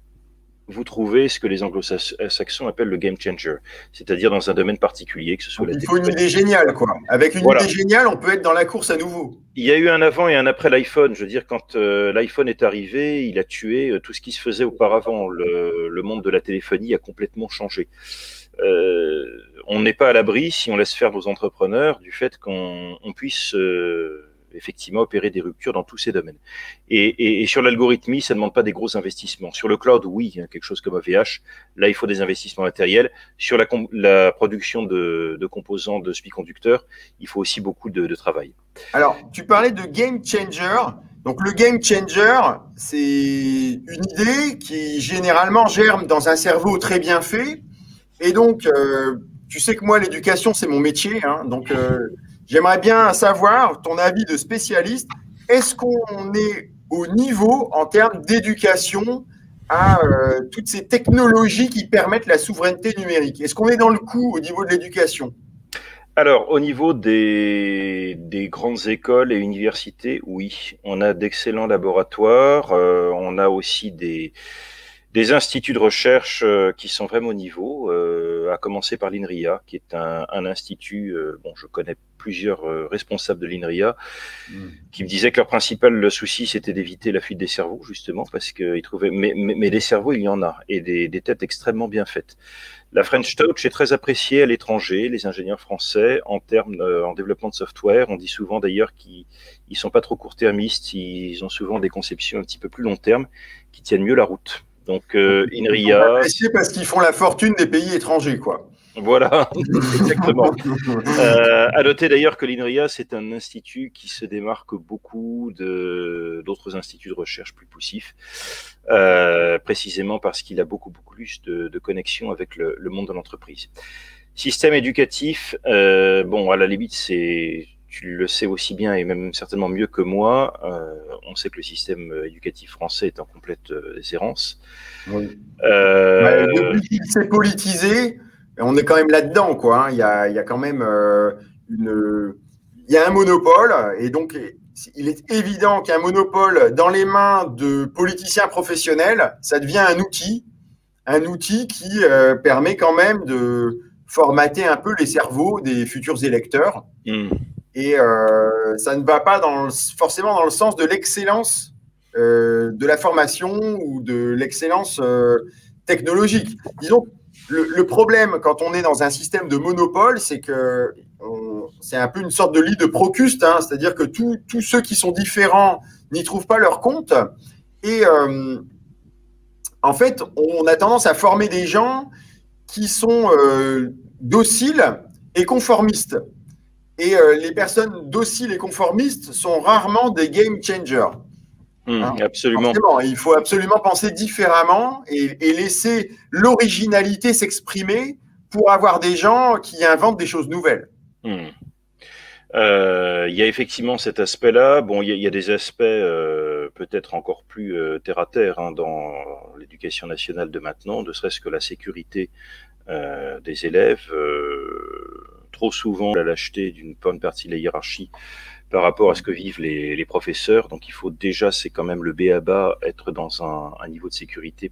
vous trouvez ce que les anglo-saxons appellent le game changer, c'est-à-dire dans un domaine particulier, que ce soit il faut une idée géniale, quoi. Avec une idée géniale, on peut être dans la course à nouveau. Il y a eu un avant et un après l'iPhone. Je veux dire, quand l'iPhone est arrivé, il a tué tout ce qui se faisait auparavant. Le monde de la téléphonie a complètement changé. On n'est pas à l'abri, si on laisse faire nos entrepreneurs, du fait qu'on puisse effectivement opérer des ruptures dans tous ces domaines. Et sur l'algorithmie, ça ne demande pas des gros investissements. Sur le cloud, oui, quelque chose comme AVH, là, il faut des investissements matériels. Sur la production de composants de semi-conducteurs, il faut aussi beaucoup de travail. Alors, tu parlais de game changer. Donc, le game changer, c'est une idée qui généralement germe dans un cerveau très bien fait. Et donc, tu sais que moi, l'éducation, c'est mon métier. Hein, donc, j'aimerais bien savoir ton avis de spécialiste. Est-ce qu'on est au niveau en termes d'éducation à toutes ces technologies qui permettent la souveraineté numérique? Est-ce qu'on est dans le coup au niveau de l'éducation? Alors, au niveau des grandes écoles et universités, oui, on a d'excellents laboratoires. On a aussi des instituts de recherche qui sont vraiment au niveau, à commencer par l'INRIA, qui est un institut, je connais plusieurs responsables de l'INRIA, qui me disaient que leur principal souci, c'était d'éviter la fuite des cerveaux, justement, parce qu'ils trouvaient, mais des cerveaux, il y en a, et des têtes extrêmement bien faites. La French Touch est très appréciée à l'étranger, les ingénieurs français, en développement de software. On dit souvent d'ailleurs qu'ils sont pas trop court-termistes, ils ont souvent des conceptions un petit peu plus long terme, qui tiennent mieux la route. Donc, INRIA. C'est parce qu'ils font la fortune des pays étrangers, quoi. Voilà, exactement. À noter d'ailleurs que l'INRIA, c'est un institut qui se démarque beaucoup d'autres instituts de recherche plus poussifs, précisément parce qu'il a beaucoup plus de connexion avec le monde de l'entreprise. Système éducatif, à la limite, tu le sais aussi bien et même certainement mieux que moi, on sait que le système éducatif français est en complète déshérence. Oui. Depuis qu'il s'est politisé, on est quand même là-dedans, quoi. Hein. Il y a quand même il y a un monopole, et donc il est évident qu'un monopole dans les mains de politiciens professionnels, ça devient un outil qui permet quand même de formater un peu les cerveaux des futurs électeurs. Et ça ne va pas forcément dans le sens de l'excellence de la formation ou de l'excellence technologique. Disons, le problème quand on est dans un système de monopole, c'est que c'est un peu une sorte de lit de Procuste, hein, c'est-à-dire que tous ceux qui sont différents n'y trouvent pas leur compte. Et en fait, on a tendance à former des gens qui sont dociles et conformistes. Et les personnes dociles et conformistes sont rarement des game changers. Absolument. Forcément, il faut absolument penser différemment et laisser l'originalité s'exprimer pour avoir des gens qui inventent des choses nouvelles. Il y a effectivement cet aspect-là. Bon, il y a des aspects peut-être encore plus terre à terre dans l'éducation nationale de maintenant, ne serait-ce que la sécurité des élèves. Trop souvent, la lâcheté d'une bonne partie de la hiérarchie par rapport à ce que vivent les professeurs. Donc, il faut déjà, c'est quand même le b.a.-ba, être dans un niveau de sécurité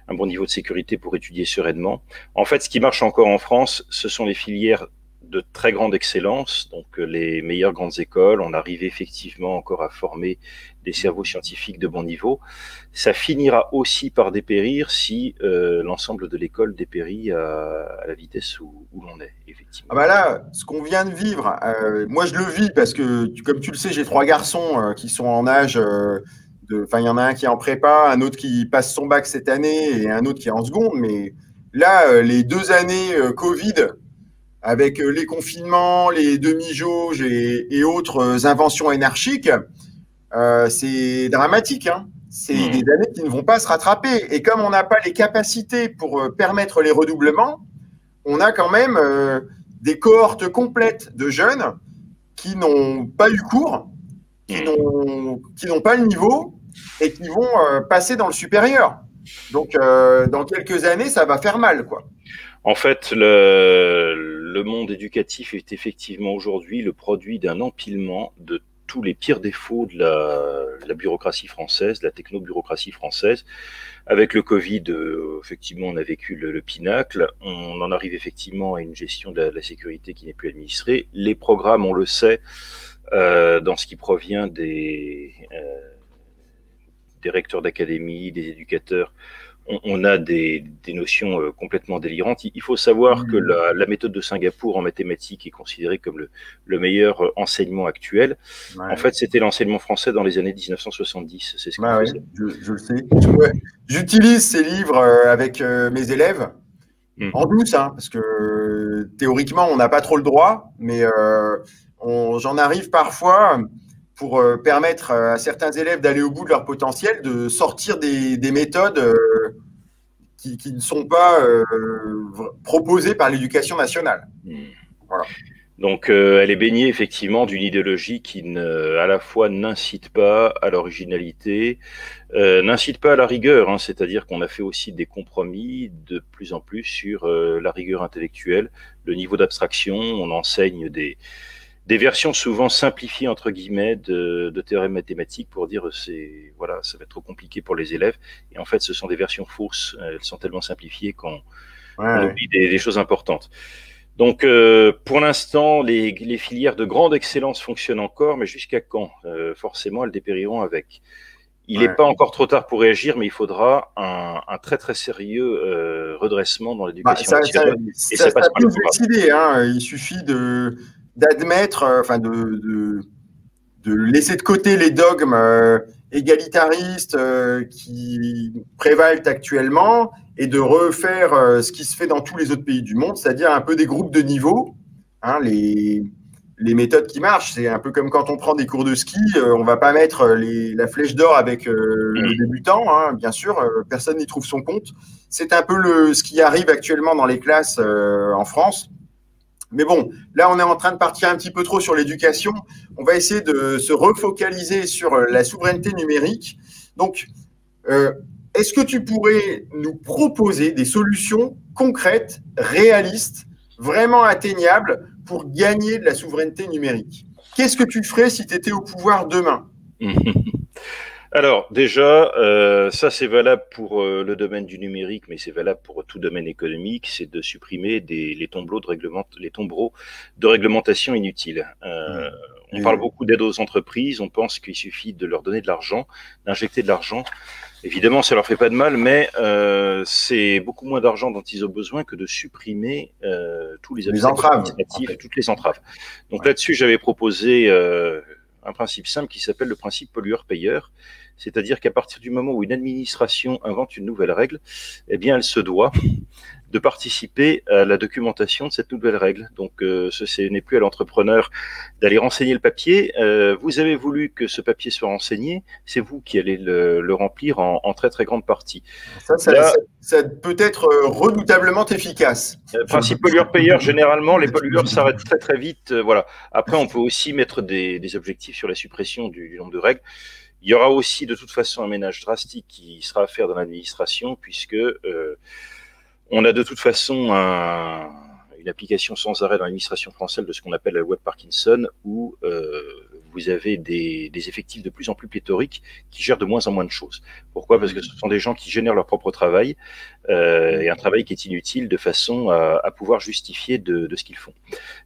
un bon niveau de sécurité pour étudier sereinement. En fait, ce qui marche encore en France, ce sont les filières de très grande excellence, donc les meilleures grandes écoles. On arrive effectivement encore à former des cerveaux scientifiques de bon niveau. Ça finira aussi par dépérir si l'ensemble de l'école dépérit à la vitesse où l'on est, effectivement. Ah bah là, ce qu'on vient de vivre, moi je le vis parce que, comme tu le sais, j'ai 3 garçons qui sont en âge Enfin, il y en a un qui est en prépa, un autre qui passe son bac cette année et un autre qui est en seconde. Mais là, les 2 années Covid, avec les confinements, les demi-jauges et autres inventions anarchiques, c'est dramatique, hein. C'est des années qui ne vont pas se rattraper. Et comme on n'a pas les capacités pour permettre les redoublements, on a quand même des cohortes complètes de jeunes qui n'ont pas eu cours, qui n'ont pas le niveau et qui vont passer dans le supérieur. Donc, dans quelques années, ça va faire mal, quoi. En fait, le monde éducatif est effectivement aujourd'hui le produit d'un empilement de tous les pires défauts de la bureaucratie française, de la techno-bureaucratie française. Avec le Covid, effectivement, on a vécu le pinacle. On en arrive effectivement à une gestion de la sécurité qui n'est plus administrée. Les programmes, on le sait, dans ce qui provient des recteurs d'académie, des éducateurs, on a des notions complètement délirantes. Il faut savoir que la méthode de Singapour en mathématiques est considérée comme le meilleur enseignement actuel. Ouais. En fait, c'était l'enseignement français dans les années 1970. C'est ce qu'on faisait. Je le sais. J'utilise ces livres avec mes élèves en douce, hein, parce que théoriquement, on n'a pas trop le droit, mais j'en arrive parfois pour permettre à certains élèves d'aller au bout de leur potentiel, de sortir des méthodes qui ne sont pas proposées par l'éducation nationale. Voilà. Donc, elle est baignée effectivement d'une idéologie qui, à la fois, n'incite pas à l'originalité, n'incite pas à la rigueur, hein, c'est-à-dire qu'on a fait aussi des compromis de plus en plus sur la rigueur intellectuelle, le niveau d'abstraction. On enseigne des versions souvent simplifiées entre guillemets de théorèmes mathématiques pour dire voilà, ça va être trop compliqué pour les élèves. Et en fait, ce sont des versions fausses. Elles sont tellement simplifiées qu'on oublie des choses importantes. Donc, pour l'instant, les filières de grande excellence fonctionnent encore, mais jusqu'à quand forcément, elles dépériront avec. Il n'est pas encore trop tard pour réagir, mais il faudra un très très sérieux redressement dans l'éducation nationale. Ça peut se décider, hein. Il suffit d'admettre, enfin de laisser de côté les dogmes égalitaristes qui prévalent actuellement et de refaire ce qui se fait dans tous les autres pays du monde, c'est-à-dire un peu des groupes de niveau, hein, les méthodes qui marchent. C'est un peu comme quand on prend des cours de ski, on ne va pas mettre la flèche d'or avec le débutant, hein, bien sûr, personne n'y trouve son compte. C'est un peu ce qui arrive actuellement dans les classes en France. Mais bon, là, on est en train de partir un petit peu trop sur l'éducation. On va essayer de se refocaliser sur la souveraineté numérique. Donc, est-ce que tu pourrais nous proposer des solutions concrètes, réalistes, vraiment atteignables pour gagner de la souveraineté numérique? Qu'est-ce que tu ferais si tu étais au pouvoir demain? Alors, déjà, ça c'est valable pour le domaine du numérique, mais c'est valable pour tout domaine économique, c'est de supprimer les tombereaux de réglementation inutiles. On parle beaucoup d'aide aux entreprises, on pense qu'il suffit de leur donner de l'argent, d'injecter de l'argent. Évidemment, ça leur fait pas de mal, mais c'est beaucoup moins d'argent dont ils ont besoin que de supprimer tous les entraves administratifs, toutes les entraves. Donc là-dessus, j'avais proposé un principe simple qui s'appelle le principe pollueur-payeur. C'est-à-dire qu'à partir du moment où une administration invente une nouvelle règle, eh bien, elle se doit de participer à la documentation de cette nouvelle règle. Donc, ce n'est plus à l'entrepreneur d'aller renseigner le papier. Vous avez voulu que ce papier soit renseigné, c'est vous qui allez le remplir en très, très grande partie. Ça peut être redoutablement efficace. Principe pollueur-payeur, généralement, les pollueurs s'arrêtent très, très vite. Voilà. Après, on peut aussi mettre des objectifs sur la suppression du nombre de règles. Il y aura aussi de toute façon un ménage drastique qui sera à faire dans l'administration puisque on a de toute façon une application sans arrêt dans l'administration française de ce qu'on appelle la loi de Parkinson où vous avez des effectifs de plus en plus pléthoriques qui gèrent de moins en moins de choses. Pourquoi? Parce que ce sont des gens qui génèrent leur propre travail et un travail qui est inutile de façon à pouvoir justifier de ce qu'ils font.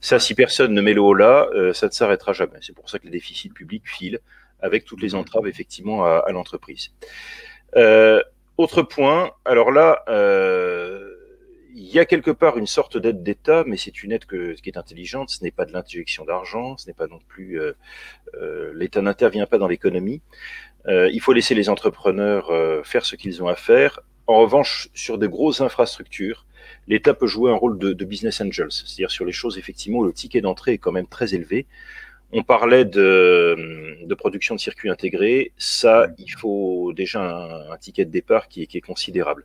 Ça, si personne ne met le haut là, ça ne s'arrêtera jamais. C'est pour ça que les déficits publics filent avec toutes les entraves effectivement à l'entreprise. Autre point, alors là, il y a quelque part une sorte d'aide d'État, mais c'est une aide qui est intelligente, ce n'est pas de l'injection d'argent, ce n'est pas non plus... l'État n'intervient pas dans l'économie. Il faut laisser les entrepreneurs faire ce qu'ils ont à faire. En revanche, sur des grosses infrastructures, l'État peut jouer un rôle de business angels, c'est-à-dire sur les choses effectivement où le ticket d'entrée est quand même très élevé. On parlait de production de circuits intégrés. Ça, il faut déjà un ticket de départ qui est considérable.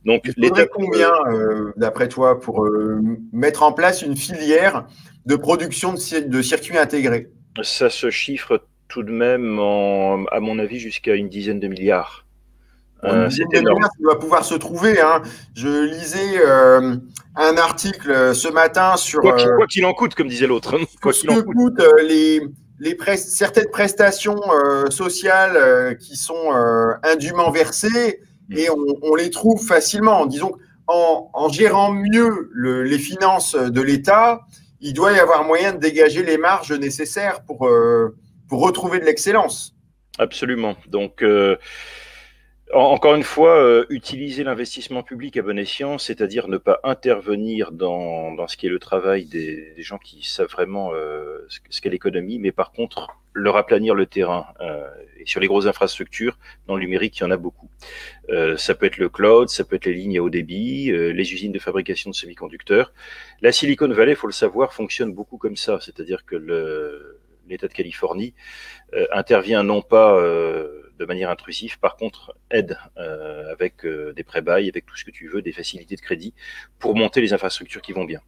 Donc, il faudrait combien, d'après toi, pour mettre en place une filière de production de circuits intégrés? Ça se chiffre tout de même, à mon avis, jusqu'à une dizaine de milliards. C'est énorme. Ça doit pouvoir se trouver. Hein. Je lisais un article ce matin sur… Quoi qu'il en coûte, comme disait l'autre. Quoi qu'il en coûte. Certaines prestations sociales qui sont indûment versées et on les trouve facilement. Disons qu'en gérant mieux les finances de l'État, il doit y avoir moyen de dégager les marges nécessaires pour retrouver de l'excellence. Absolument. Donc… encore une fois, utiliser l'investissement public à bon escient, c'est-à-dire ne pas intervenir dans ce qui est le travail des gens qui savent vraiment ce qu'est l'économie, mais par contre, leur aplanir le terrain. Et sur les grosses infrastructures, dans le numérique, il y en a beaucoup. Ça peut être le cloud, ça peut être les lignes à haut débit, les usines de fabrication de semi-conducteurs. La Silicon Valley, il faut le savoir, fonctionne beaucoup comme ça, c'est-à-dire que l'État de Californie intervient non pas de manière intrusive, par contre, aide avec des prêts-bail, avec tout ce que tu veux, des facilités de crédit, pour monter les infrastructures qui vont bien.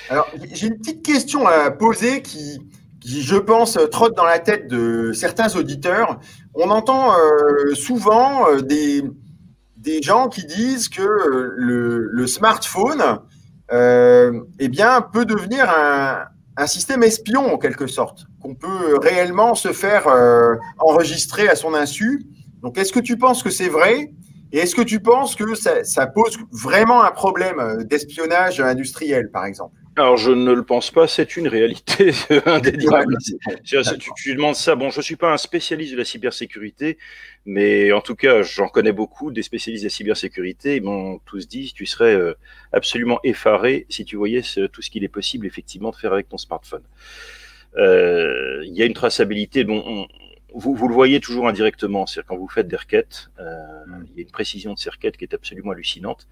Alors, j'ai une petite question à poser qui, je pense, trotte dans la tête de certains auditeurs. On entend souvent des gens qui disent que le smartphone eh bien, peut devenir un système espion, en quelque sorte, qu'on peut réellement se faire enregistrer à son insu. Donc, est-ce que tu penses que c'est vrai? Et est-ce que tu penses que ça pose vraiment un problème d'espionnage industriel, par exemple? Alors, je ne le pense pas, c'est une réalité indéniable. Tu demandes ça. Bon, je ne suis pas un spécialiste de la cybersécurité, mais en tout cas, j'en connais beaucoup, des spécialistes de la cybersécurité. Ils m'ont tous dit, tu serais absolument effaré si tu voyais tout ce qu'il est possible, effectivement, de faire avec ton smartphone. Il y a une traçabilité dont vous le voyez toujours indirectement, c'est-à-dire quand vous faites des requêtes, il y a une précision de ces requêtes qui est absolument hallucinante.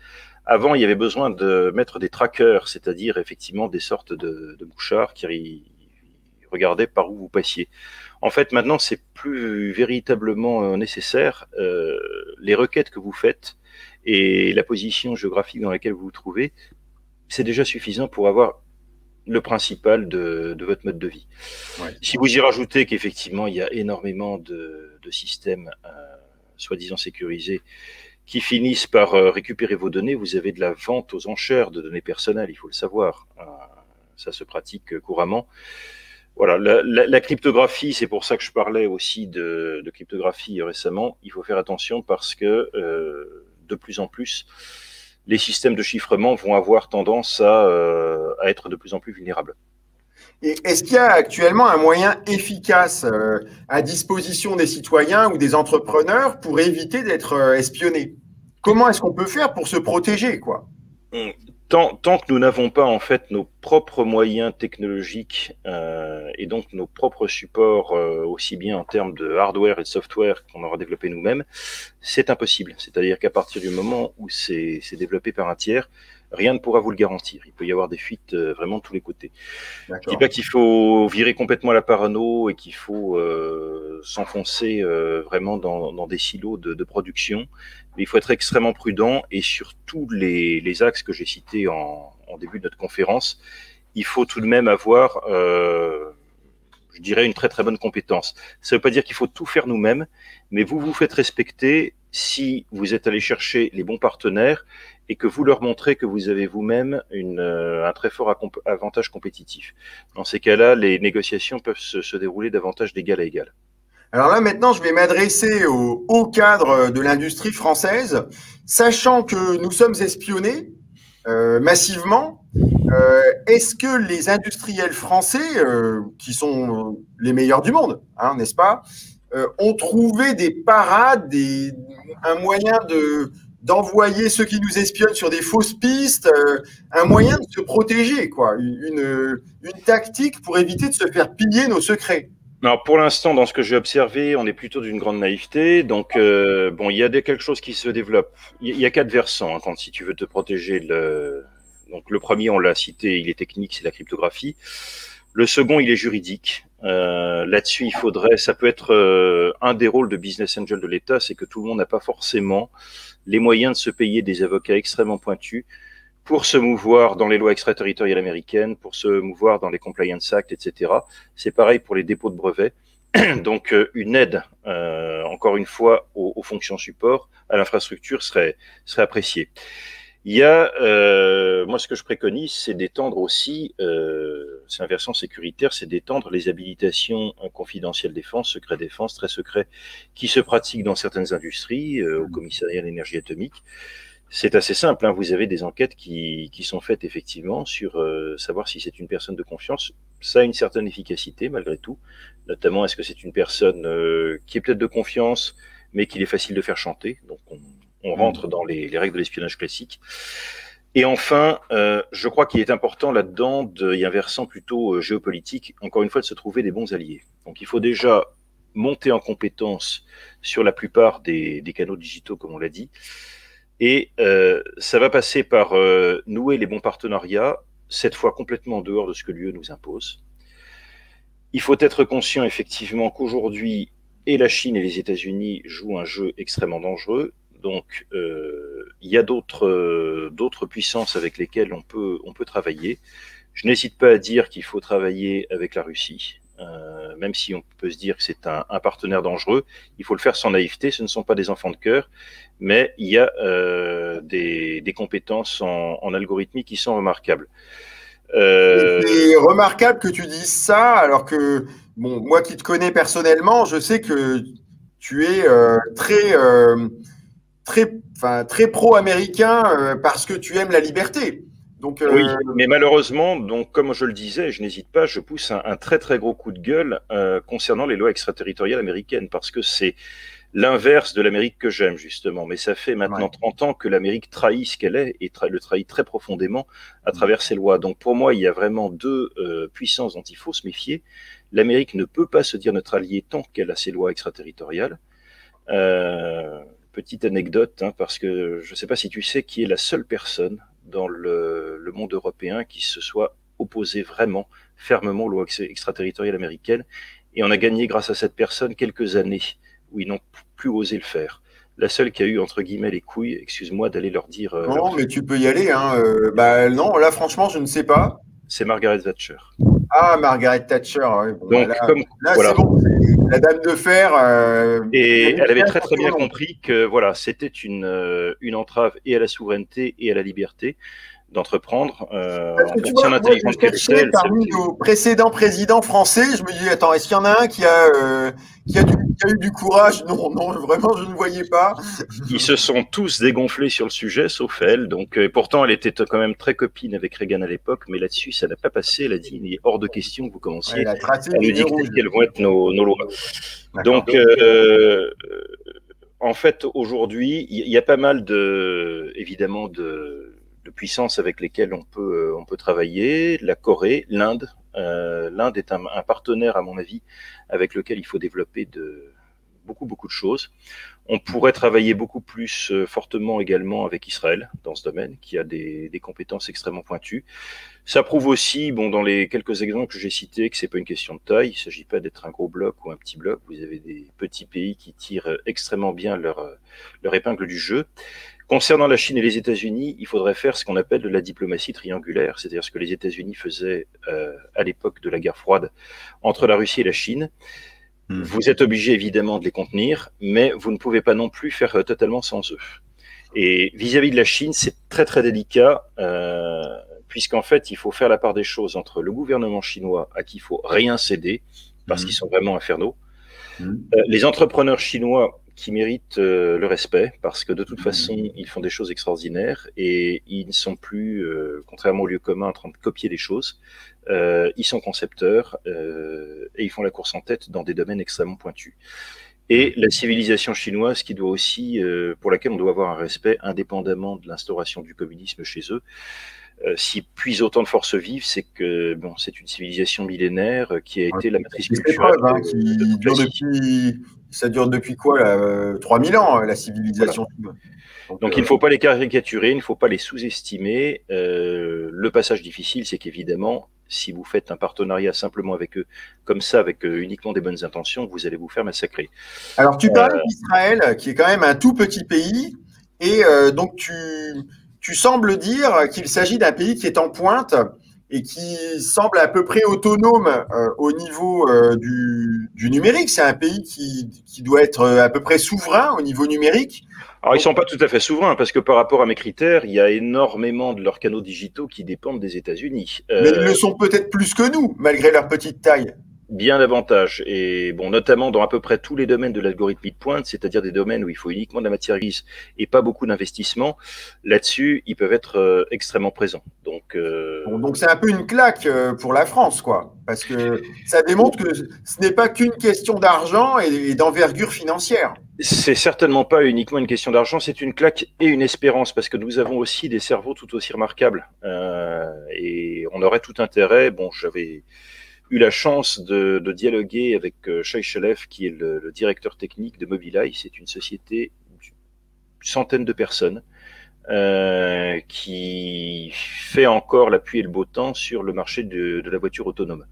Avant, il y avait besoin de mettre des trackers, c'est-à-dire effectivement des sortes de mouchards qui regardaient par où vous passiez. En fait, maintenant, c'est plus véritablement nécessaire. Les requêtes que vous faites et la position géographique dans laquelle vous vous trouvez, c'est déjà suffisant pour avoir le principal de votre mode de vie. Ouais. Si vous y rajoutez qu'effectivement, il y a énormément de systèmes soi-disant sécurisés qui finissent par récupérer vos données, vous avez de la vente aux enchères de données personnelles, il faut le savoir. Ça se pratique couramment. Voilà, la cryptographie, c'est pour ça que je parlais aussi de cryptographie récemment. Il faut faire attention parce que de plus en plus, les systèmes de chiffrement vont avoir tendance à être de plus en plus vulnérables. Et est-ce qu'il y a actuellement un moyen efficace à disposition des citoyens ou des entrepreneurs pour éviter d'être espionnés? Comment est-ce qu'on peut faire pour se protéger, quoi? Tant que nous n'avons pas en fait nos propres moyens technologiques et donc nos propres supports, aussi bien en termes de hardware et de software qu'on aura développé nous-mêmes, c'est impossible. C'est-à-dire qu'à partir du moment où c'est développé par un tiers, rien ne pourra vous le garantir. Il peut y avoir des fuites vraiment de tous les côtés. Je ne dis pas qu'il faut virer complètement la parano et qu'il faut s'enfoncer vraiment dans des silos de production, mais il faut être extrêmement prudent et sur tous les axes que j'ai cités en début de notre conférence, il faut tout de même avoir, je dirais, une très très bonne compétence. Ça ne veut pas dire qu'il faut tout faire nous-mêmes, mais vous vous faites respecter si vous êtes allé chercher les bons partenaires et que vous leur montrez que vous avez vous-même un très fort avantage compétitif. Dans ces cas-là, les négociations peuvent se dérouler davantage d'égal à égal. Alors là, maintenant, je vais m'adresser au haut cadre de l'industrie française, sachant que nous sommes espionnés massivement. Est-ce que les industriels français, qui sont les meilleurs du monde, hein, n'est-ce pas, ont trouvé des parades, un moyen d'envoyer ceux qui nous espionnent sur des fausses pistes, un moyen de se protéger, quoi, une tactique pour éviter de se faire piller nos secrets? Alors pour l'instant, dans ce que j'ai observé, on est plutôt d'une grande naïveté. Donc bon, il y a quelque chose qui se développe. Il y a quatre versants hein, quand si tu veux te protéger. Donc le premier, on l'a cité, il est technique, c'est la cryptographie. Le second, il est juridique. Là-dessus, ça peut être un des rôles de business angel de l'État, c'est que tout le monde n'a pas forcément les moyens de se payer des avocats extrêmement pointus pour se mouvoir dans les lois extraterritoriales américaines, pour se mouvoir dans les Compliance Act, etc. C'est pareil pour les dépôts de brevets. Donc, une aide, encore une fois, aux fonctions support, à l'infrastructure serait appréciée. Il y a, moi, ce que je préconise, c'est d'étendre aussi, c'est un versant sécuritaire, c'est d'étendre les habilitations confidentielles défense, secret défense, très secret, qui se pratiquent dans certaines industries, au commissariat à l'énergie atomique. C'est assez simple, hein. Vous avez des enquêtes qui sont faites effectivement sur savoir si c'est une personne de confiance. Ça a une certaine efficacité malgré tout, notamment est-ce que c'est une personne qui est peut-être de confiance, mais qu'il est facile de faire chanter. Donc on rentre dans les règles de l'espionnage classique. Et enfin, je crois qu'il est important là-dedans, il y a un versant plutôt géopolitique, encore une fois, de se trouver des bons alliés. Donc il faut déjà monter en compétence sur la plupart des canaux digitaux, comme on l'a dit. Et ça va passer par nouer les bons partenariats, cette fois complètement en dehors de ce que l'UE nous impose. Il faut être conscient effectivement qu'aujourd'hui, et la Chine et les États-Unis jouent un jeu extrêmement dangereux. Donc, il y a d'autres puissances avec lesquelles on peut travailler. Je n'hésite pas à dire qu'il faut travailler avec la Russie. Même si on peut se dire que c'est un partenaire dangereux, il faut le faire sans naïveté, ce ne sont pas des enfants de cœur, mais il y a des compétences en algorithmie qui sont remarquables. C'est remarquable que tu dises ça, alors que, bon, moi qui te connais personnellement, je sais que tu es très pro-américain parce que tu aimes la liberté. Donc, oui, mais malheureusement, donc comme je le disais, je n'hésite pas, je pousse un très très gros coup de gueule concernant les lois extraterritoriales américaines, parce que c'est l'inverse de l'Amérique que j'aime justement. Mais ça fait maintenant 30 ans que l'Amérique trahit ce qu'elle est et le trahit très profondément à travers ses lois. Donc pour moi, il y a vraiment deux puissances dont il faut se méfier. L'Amérique ne peut pas se dire notre allié tant qu'elle a ses lois extraterritoriales. Petite anecdote, hein, parce que je ne sais pas si tu sais qui est la seule personne dans le monde européen qui se soit opposé vraiment fermement aux lois extraterritoriales américaines. Et on a gagné grâce à cette personne quelques années où ils n'ont plus osé le faire. La seule qui a eu, entre guillemets, les couilles, excuse-moi, d'aller leur dire... non, mais tu peux y aller. Hein. Non, là, franchement, je ne sais pas. C'est Margaret Thatcher. Ah, Margaret Thatcher. Ouais. Bon, donc, là voilà. C'est bon. La dame de fer. Et elle avait très très bien compris que voilà, c'était une entrave et à la souveraineté et à la liberté d'entreprendre. Tu vois, moi, je cherchais parmi nos précédents présidents français, je me dis, attends, est-ce qu'il y en a un qui a eu du courage? Non, vraiment, je ne voyais pas. Ils se sont tous dégonflés sur le sujet, sauf elle. Donc, pourtant, elle était quand même très copine avec Reagan à l'époque, mais là-dessus, ça n'a pas passé. Elle a dit, il est hors de question que vous commenciez à nous dicter quelles vont être nos lois. Donc, en fait, aujourd'hui, il y a pas mal évidemment, de puissances avec lesquelles on peut travailler. La Corée, l'Inde. L'Inde est un partenaire, à mon avis, avec lequel il faut développer beaucoup de choses. On pourrait travailler beaucoup plus fortement également avec Israël dans ce domaine, qui a des compétences extrêmement pointues. Ça prouve aussi, bon, dans les quelques exemples que j'ai cités, que c'est pas une question de taille. Il ne s'agit pas d'être un gros bloc ou un petit bloc. Vous avez des petits pays qui tirent extrêmement bien leur épingle du jeu. Concernant la Chine et les États-Unis, il faudrait faire ce qu'on appelle de la diplomatie triangulaire, c'est-à-dire ce que les États-Unis faisaient à l'époque de la guerre froide entre la Russie et la Chine. Vous êtes obligé évidemment de les contenir, mais vous ne pouvez pas non plus faire totalement sans eux. Et vis-à-vis de la Chine, c'est très très délicat, puisqu'en fait, il faut faire la part des choses entre le gouvernement chinois, à qui il faut rien céder, parce qu'ils sont vraiment infernaux, les entrepreneurs chinois qui méritent le respect, parce que de toute façon, ils font des choses extraordinaires, et ils ne sont plus, contrairement au lieu commun, en train de copier des choses. Ils sont concepteurs, et ils font la course en tête dans des domaines extrêmement pointus. Et la civilisation chinoise, qui doit aussi, pour laquelle on doit avoir un respect indépendamment de l'instauration du communisme chez eux. s'y puise autant de forces vives, c'est que bon, c'est une civilisation millénaire qui a été la matrice culturelle épreuve, hein, qui dure depuis, ça dure depuis quoi, là, 3000 ans, la civilisation. Voilà. Donc il ne faut pas les caricaturer, il ne faut pas les sous-estimer. Le passage difficile, c'est qu'évidemment, si vous faites un partenariat simplement avec eux, comme ça, avec uniquement des bonnes intentions, vous allez vous faire massacrer. Alors tu parlais d'Israël, qui est quand même un tout petit pays, et donc tu sembles dire qu'il s'agit d'un pays qui est en pointe et qui semble à peu près autonome au niveau du numérique. C'est un pays qui doit être à peu près souverain au niveau numérique. Alors, ils ne sont pas tout à fait souverains, parce que par rapport à mes critères, il y a énormément de leurs canaux digitaux qui dépendent des États-Unis. Mais ils le sont peut-être plus que nous, malgré leur petite taille. Bien davantage, et bon, notamment dans à peu près tous les domaines de l'algorithmie de pointe, c'est-à-dire des domaines où il faut uniquement de la matière grise et pas beaucoup d'investissement. Là-dessus, ils peuvent être extrêmement présents. Donc c'est un peu une claque pour la France, quoi, parce que ça démontre que ce n'est pas qu'une question d'argent et d'envergure financière. C'est certainement pas uniquement une question d'argent, c'est une claque et une espérance, parce que nous avons aussi des cerveaux tout aussi remarquables, et on aurait tout intérêt. Bon, j'avais eu la chance de dialoguer avec Shai Shalef, qui est le directeur technique de Mobileye. C'est une société d'une centaine de personnes qui fait encore la pluie et le beau temps sur le marché de la voiture autonome.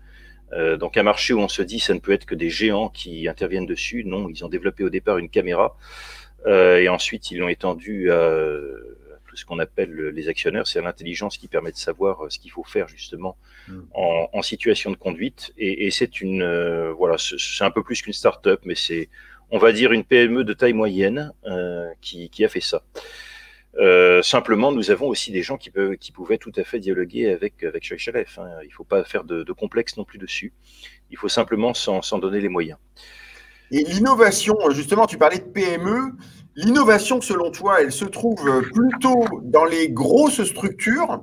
Donc un marché où on se dit ça ne peut être que des géants qui interviennent dessus. Non, ils ont développé au départ une caméra et ensuite ils l'ont étendu à tout ce qu'on appelle les actionneurs, c'est l'intelligence qui permet de savoir ce qu'il faut faire justement en situation de conduite. Et c'est une voilà, c'est un peu plus qu'une start-up, mais c'est, on va dire, une PME de taille moyenne qui a fait ça. Simplement, nous avons aussi des gens qui pouvaient tout à fait dialoguer avec Shai Shalef. Hein. Il ne faut pas faire de complexe non plus dessus. Il faut simplement s'en donner les moyens. Et l'innovation, justement, tu parlais de PME. L'innovation, selon toi, elle se trouve plutôt dans les grosses structures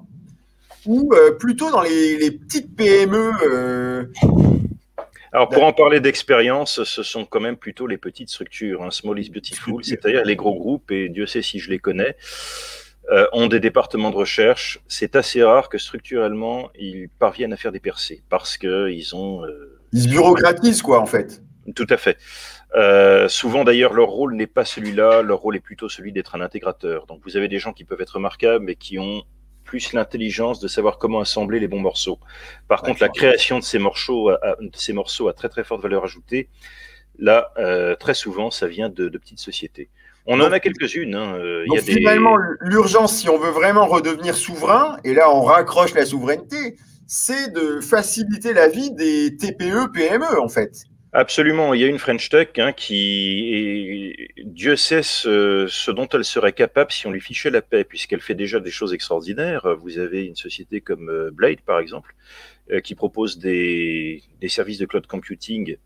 ou plutôt dans les petites PME Alors, pour en parler d'expérience, ce sont quand même plutôt les petites structures. Hein. Small is beautiful, c'est-à-dire les gros groupes, et Dieu sait si je les connais, ont des départements de recherche. C'est assez rare que structurellement, ils parviennent à faire des percées, parce qu'ils ont... ils se bureaucratisent, quoi, en fait. Tout à fait. Souvent d'ailleurs leur rôle n'est pas celui-là, leur rôle est plutôt celui d'être un intégrateur. Donc vous avez des gens qui peuvent être remarquables mais qui ont plus l'intelligence de savoir comment assembler les bons morceaux. Par contre, la création de ces morceaux à très très forte valeur ajoutée, là très souvent ça vient de petites sociétés. On en a quelques-unes. Hein. Donc finalement, l'urgence, si on veut vraiment redevenir souverain, et là on raccroche la souveraineté, c'est de faciliter la vie des TPE, PME en fait. Absolument, il y a une French Tech qui, Dieu sait ce dont elle serait capable si on lui fichait la paix, puisqu'elle fait déjà des choses extraordinaires. Vous avez une société comme Blade, par exemple, qui propose des services de cloud computing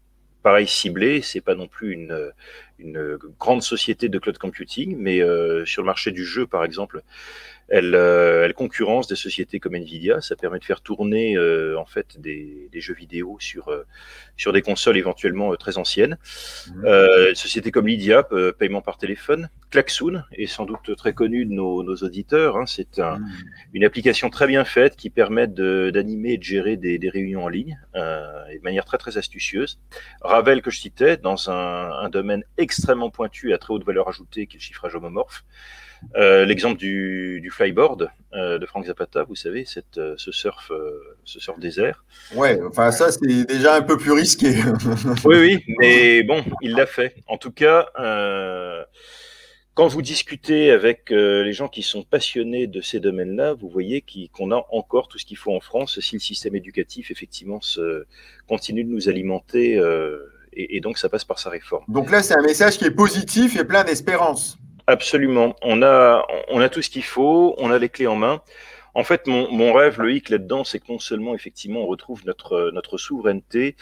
pareil ciblés. C'est pas non plus une grande société de cloud computing, mais sur le marché du jeu, par exemple, elle concurrence des sociétés comme Nvidia. Ça permet de faire tourner en fait des jeux vidéo sur des consoles éventuellement très anciennes. Une société comme Lydia, paiement par téléphone. Klaxoon est sans doute très connu de nos auditeurs. Hein. C'est une application très bien faite qui permet d'animer et de gérer des réunions en ligne et de manière très très astucieuse. Ravel, que je citais, dans un domaine extrêmement pointu à très haute valeur ajoutée qui est le chiffrage homomorphe. L'exemple du flyboard de Frank Zapata, vous savez, ce surf désert. Ouais, enfin ça c'est déjà un peu plus risqué. Oui, mais bon, il l'a fait. En tout cas, quand vous discutez avec les gens qui sont passionnés de ces domaines-là, vous voyez qu'on a encore tout ce qu'il faut en France si le système éducatif effectivement continue de nous alimenter et donc ça passe par sa réforme. Donc là, c'est un message qui est positif et plein d'espérance. Absolument. On a tout ce qu'il faut, on a les clés en main. En fait, mon rêve, le hic là-dedans, c'est que non seulement, effectivement, on retrouve notre souveraineté,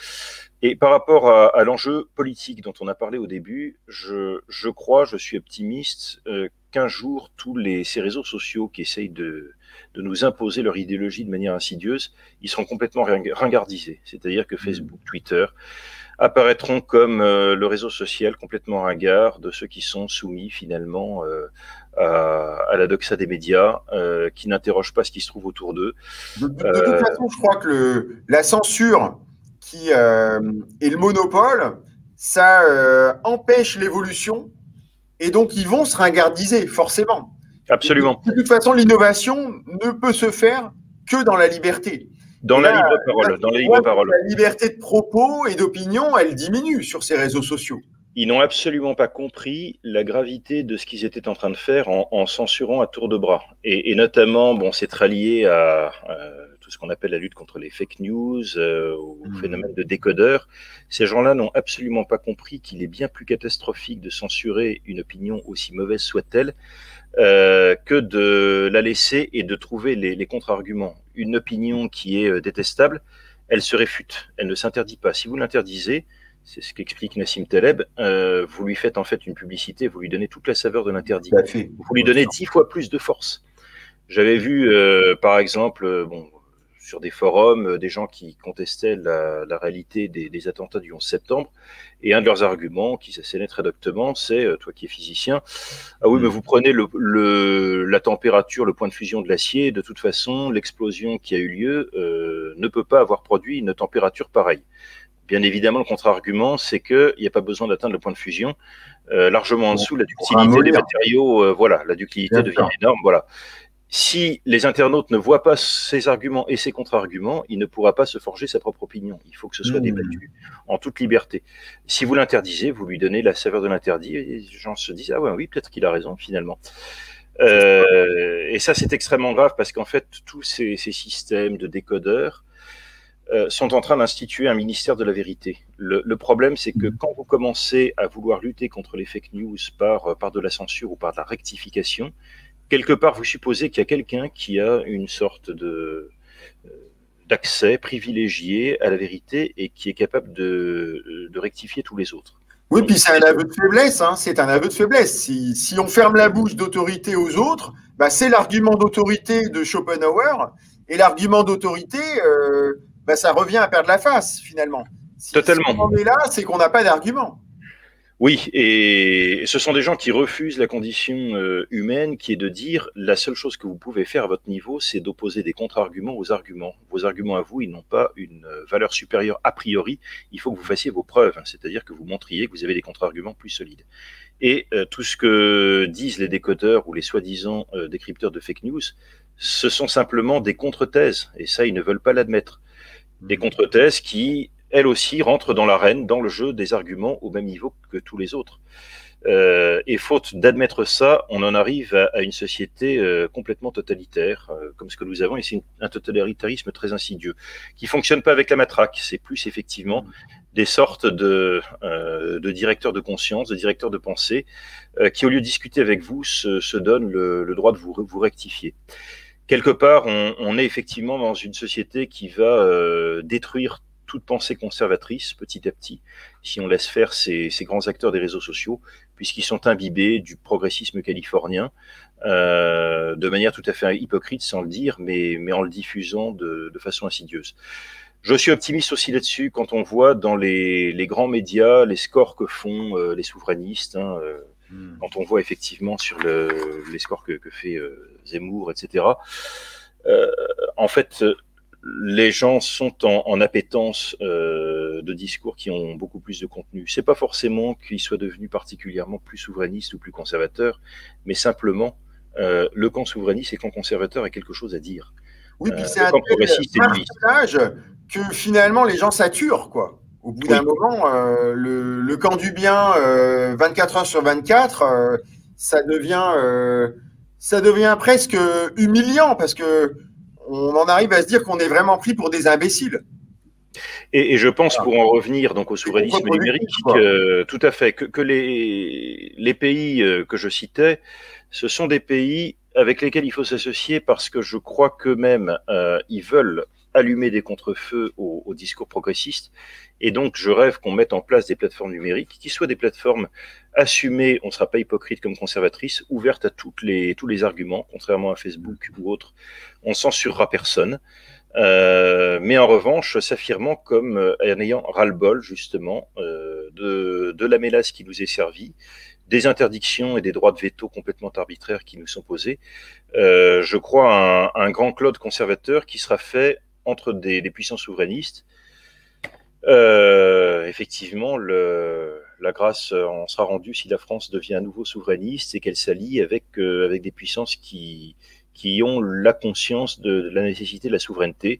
et par rapport à l'enjeu politique dont on a parlé au début, je suis optimiste qu'un jour, ces réseaux sociaux qui essayent de nous imposer leur idéologie de manière insidieuse, ils seront complètement ringardisés. C'est-à-dire que Facebook, Twitter apparaîtront comme le réseau social complètement ringard de ceux qui sont soumis finalement à la doxa des médias, qui n'interrogent pas ce qui se trouve autour d'eux. De toute façon, je crois que la censure et le monopole, ça empêche l'évolution, et donc ils vont se ringardiser, forcément. Absolument. De toute façon, l'innovation ne peut se faire que dans la liberté. Dans la libre parole. Dans la libre parole. La liberté de propos et d'opinion, elle diminue sur ces réseaux sociaux. Ils n'ont absolument pas compris la gravité de ce qu'ils étaient en train de faire en censurant à tour de bras. Et notamment, bon, c'est très lié à tout ce qu'on appelle la lutte contre les fake news, au phénomène de décodeur. Ces gens-là n'ont absolument pas compris qu'il est bien plus catastrophique de censurer une opinion, aussi mauvaise soit-elle, que de la laisser et de trouver les contre-arguments. Une opinion qui est détestable, elle se réfute, elle ne s'interdit pas. Si vous l'interdisez, c'est ce qu'explique Nassim Taleb, vous lui faites en fait une publicité, vous lui donnez toute la saveur de l'interdit. Vous lui donnez 10 fois plus de force. J'avais vu, par exemple, bon, sur des forums, des gens qui contestaient la réalité des attentats du 11 septembre, et un de leurs arguments, qui s'assénait très doctement, c'est, toi qui es physicien, ah oui, mais vous prenez la température, le point de fusion de l'acier, de toute façon, l'explosion qui a eu lieu ne peut pas avoir produit une température pareille. Bien évidemment, le contre-argument, c'est qu'il n'y a pas besoin d'atteindre le point de fusion. Largement en dessous, la ductilité des matériaux, voilà, la ductilité devient énorme. Voilà. Si les internautes ne voient pas ces arguments et ces contre-arguments, il ne pourra pas se forger sa propre opinion. Il faut que ce soit débattu en toute liberté. Si vous l'interdisez, vous lui donnez la saveur de l'interdit, et les gens se disent « Ah ouais, oui, peut-être qu'il a raison, finalement ». Et ça, c'est extrêmement grave, parce qu'en fait, tous ces systèmes de décodeurs sont en train d'instituer un ministère de la vérité. Le problème, c'est que quand vous commencez à vouloir lutter contre les fake news par de la censure ou par de la rectification, quelque part, vous supposez qu'il y a quelqu'un qui a une sorte d'accès privilégié à la vérité et qui est capable de rectifier tous les autres. Oui, puis c'est un aveu de faiblesse, hein, c'est un aveu de faiblesse. Si on ferme la bouche d'autorité aux autres, bah, c'est l'argument d'autorité de Schopenhauer, et l'argument d'autorité, bah, ça revient à perdre la face, finalement. Totalement. Si on est là, c'est qu'on n'a pas d'argument. Oui, et ce sont des gens qui refusent la condition humaine, qui est de dire la seule chose que vous pouvez faire à votre niveau, c'est d'opposer des contre-arguments aux arguments. Vos arguments à vous, ils n'ont pas une valeur supérieure a priori. Il faut que vous fassiez vos preuves, hein, c'est-à-dire que vous montriez que vous avez des contre-arguments plus solides. Et tout ce que disent les décodeurs ou les soi-disant décrypteurs de fake news, ce sont simplement des contre-thèses, et ça, ils ne veulent pas l'admettre. Des contre-thèses qui, elles aussi, rentrent dans l'arène, dans le jeu des arguments au même niveau que tous les autres. Et faute d'admettre ça, on en arrive à une société complètement totalitaire, comme ce que nous avons, et c'est un totalitarisme très insidieux, qui ne fonctionne pas avec la matraque. C'est plus effectivement des sortes de directeurs de conscience, de directeurs de pensée, qui, au lieu de discuter avec vous, se donnent le droit de vous rectifier. Quelque part, on est effectivement dans une société qui va détruire toute pensée conservatrice petit à petit, si on laisse faire ces grands acteurs des réseaux sociaux, puisqu'ils sont imbibés du progressisme californien, de manière tout à fait hypocrite, sans le dire, mais en le diffusant de façon insidieuse. Je suis optimiste aussi là-dessus quand on voit dans les grands médias les scores que font les souverainistes, hein, quand on voit effectivement sur les scores que fait Zemmour, etc. En fait, les gens sont en appétence de discours qui ont beaucoup plus de contenu. C'est pas forcément qu'ils soient devenus particulièrement plus souverainistes ou plus conservateurs, mais simplement le camp souverainiste et le camp conservateur a quelque chose à dire. Oui, puis c'est un partage que finalement les gens saturent, quoi. Au bout d'un moment, le camp du bien, 24 heures sur 24, ça devient presque humiliant, parce que on en arrive à se dire qu'on est vraiment pris pour des imbéciles. Et je pense, pour en revenir donc au souverainisme numérique, tout à fait, que les pays que je citais, ce sont des pays avec lesquels il faut s'associer, parce que je crois qu'eux-mêmes, ils veulent allumer des contre-feux au discours progressiste. Et donc, je rêve qu'on mette en place des plateformes numériques qui soient des plateformes assumées, on ne sera pas hypocrite comme conservatrice, ouvertes à tous les arguments, contrairement à Facebook ou autres. On ne censurera personne. Mais en revanche, s'affirmant comme en ayant ras-le-bol, justement, de la mélasse qui nous est servie, des interdictions et des droits de veto complètement arbitraires qui nous sont posés. Je crois un grand cloud conservateur qui sera fait entre des puissances souverainistes. Effectivement, la grâce en sera rendue si la France devient à nouveau souverainiste et qu'elle s'allie avec des puissances qui ont la conscience de la nécessité de la souveraineté.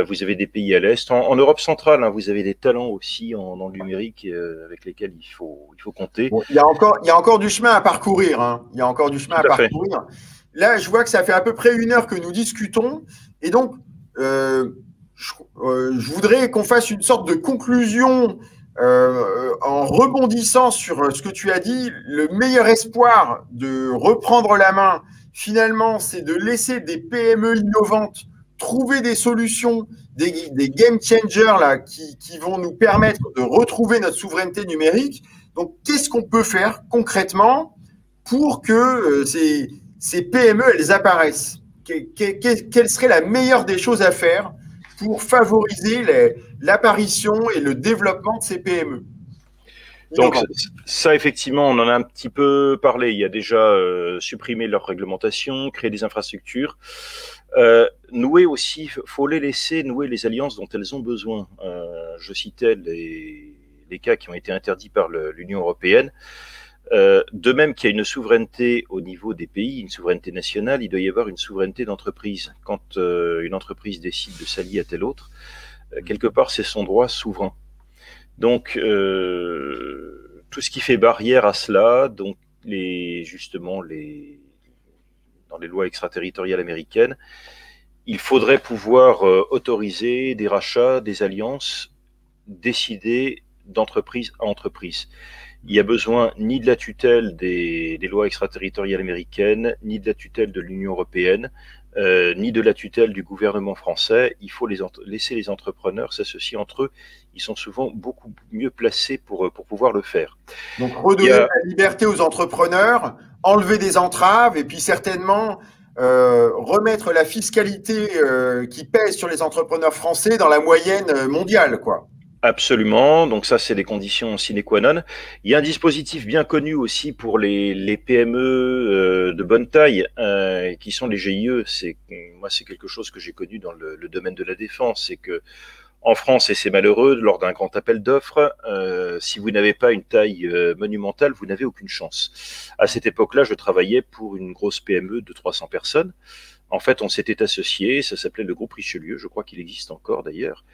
Vous avez des pays à l'Est. En Europe centrale, hein, vous avez des talents aussi dans le numérique avec lesquels il faut compter. Bon, il y a encore du chemin à parcourir. Hein. Il y a encore du chemin à parcourir. Là, je vois que ça fait à peu près 1 heure que nous discutons. Et donc, je voudrais qu'on fasse une sorte de conclusion en rebondissant sur ce que tu as dit. Le meilleur espoir de reprendre la main, finalement, c'est de laisser des PME innovantes trouver des solutions, des game changers là, qui vont nous permettre de retrouver notre souveraineté numérique. Donc, qu'est-ce qu'on peut faire concrètement pour que ces PME, elles apparaissent? Quelle serait la meilleure des choses à faire pour favoriser l'apparition et le développement de ces PME? Donc ça, effectivement, on en a un petit peu parlé. Il y a déjà supprimer leur réglementation, créer des infrastructures. Nouer aussi, faut les laisser nouer les alliances dont elles ont besoin. Je citais les cas qui ont été interdits par l'Union européenne. De même qu'il y a une souveraineté au niveau des pays, une souveraineté nationale, il doit y avoir une souveraineté d'entreprise. Quand une entreprise décide de s'allier à telle autre, quelque part, c'est son droit souverain. Donc, tout ce qui fait barrière à cela, donc justement dans les lois extraterritoriales américaines, il faudrait pouvoir autoriser des rachats, des alliances décidées d'entreprise à entreprise. Il n'y a besoin ni de la tutelle des lois extraterritoriales américaines, ni de la tutelle de l'Union européenne, ni de la tutelle du gouvernement français. Il faut laisser les entrepreneurs s'associer entre eux. Ils sont souvent beaucoup mieux placés pour pouvoir le faire. Donc, redonner la liberté aux entrepreneurs, enlever des entraves et puis certainement remettre la fiscalité qui pèse sur les entrepreneurs français dans la moyenne mondiale, quoi. Absolument, donc ça c'est des conditions sine qua non. Il y a un dispositif bien connu aussi pour les PME de bonne taille, qui sont les GIE. Moi c'est quelque chose que j'ai connu dans le domaine de la défense, c'est que en France, et c'est malheureux, lors d'un grand appel d'offres, si vous n'avez pas une taille monumentale, vous n'avez aucune chance. À cette époque-là, je travaillais pour une grosse PME de 300 personnes. En fait, on s'était associé, ça s'appelait le groupe Richelieu, je crois qu'il existe encore d'ailleurs,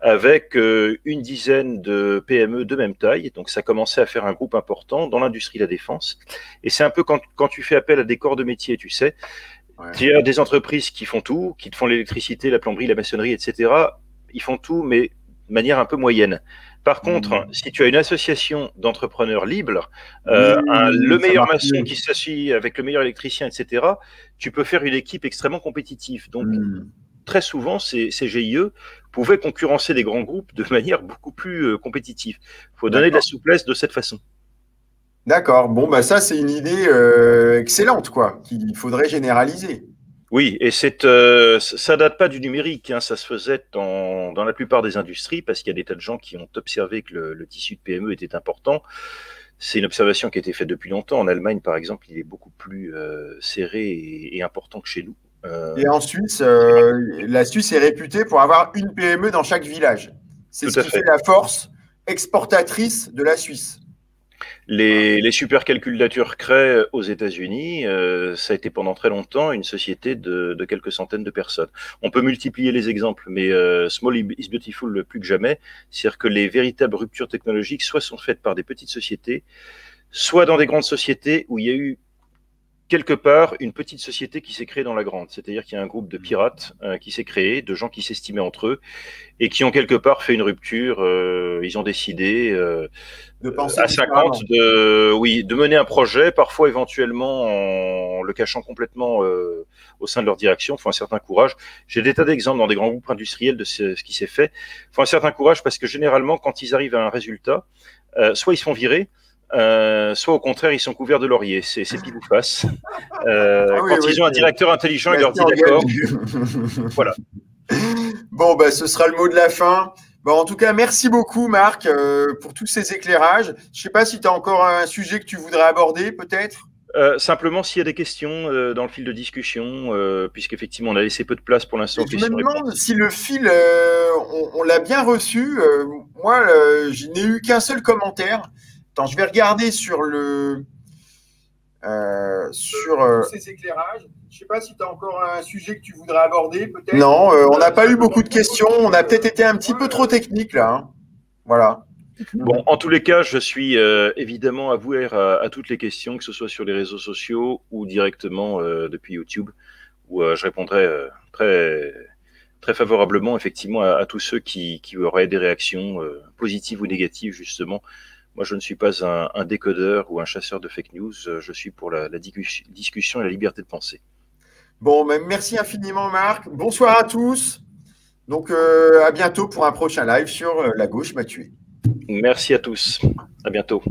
avec une dizaine de PME de même taille. Donc ça commençait à faire un groupe important dans l'industrie de la défense. Et c'est un peu quand tu fais appel à des corps de métier, tu sais, il y a des entreprises qui font tout, qui te font l'électricité, la plomberie, la maçonnerie, etc. Ils font tout, mais de manière un peu moyenne. Par contre, si tu as une association d'entrepreneurs libres, le meilleur maçon qui s'associe avec le meilleur électricien, etc., tu peux faire une équipe extrêmement compétitive. Donc, très souvent, ces GIE pouvaient concurrencer des grands groupes de manière beaucoup plus compétitive. Il faut donner de la souplesse de cette façon. D'accord. Bon, bah ça, c'est une idée excellente, quoi, qu'il faudrait généraliser. Oui, et ça date pas du numérique, hein, ça se faisait dans la plupart des industries, parce qu'il y a des tas de gens qui ont observé que le tissu de PME était important. C'est une observation qui a été faite depuis longtemps. En Allemagne, par exemple, il est beaucoup plus serré et important que chez nous. Et en Suisse, la Suisse est réputée pour avoir une PME dans chaque village. C'est ce qui fait la force exportatrice de la Suisse. Les supercalculateurs Cray aux États-Unis, ça a été pendant très longtemps une société de quelques centaines de personnes. On peut multiplier les exemples, mais small is beautiful plus que jamais. C'est-à-dire que les véritables ruptures technologiques soit sont faites par des petites sociétés, soit dans des grandes sociétés où il y a eu quelque part une petite société qui s'est créée dans la grande. C'est-à-dire qu'il y a un groupe de pirates qui s'est créé, de gens qui s'estimaient entre eux et qui ont quelque part fait une rupture. Ils ont décidé de penser à 50 de mener un projet, parfois éventuellement en le cachant complètement au sein de leur direction. Il faut un certain courage. J'ai des tas d'exemples dans des grands groupes industriels de ce qui s'est fait. Il faut un certain courage parce que généralement, quand ils arrivent à un résultat, soit ils se font virer, soit au contraire ils sont couverts de laurier, c'est pile ou face. Quand ils ont un directeur intelligent, il leur dit d'accord. Voilà. Bon, bah, ce sera le mot de la fin. Bon, en tout cas, merci beaucoup, Marc, pour tous ces éclairages. Je ne sais pas si tu as encore un sujet que tu voudrais aborder, peut-être. Simplement, s'il y a des questions dans le fil de discussion, puisqu'effectivement, on a laissé peu de place pour l'instant aux Je me questions-réponses. demande si le fil, on l'a bien reçu. Moi, je n'ai eu qu'un seul commentaire. Attends, je vais regarder sur ces éclairages. Je ne sais pas si tu as encore un sujet que tu voudrais aborder, peut-être. Non, on n'a pas eu beaucoup de questions. On a peut-être été un petit peu trop technique, là. Hein. Voilà. Bon, en tous les cas, je suis évidemment avoué à toutes les questions, que ce soit sur les réseaux sociaux ou directement depuis YouTube, où je répondrai très, très favorablement effectivement à tous ceux qui auraient des réactions positives ou négatives, justement. Moi, je ne suis pas un décodeur ou un chasseur de fake news, je suis pour la discussion et la liberté de penser. Bon, merci infiniment, Marc. Bonsoir à tous. Donc, à bientôt pour un prochain live sur La Gauche m'a tué. Merci à tous. À bientôt.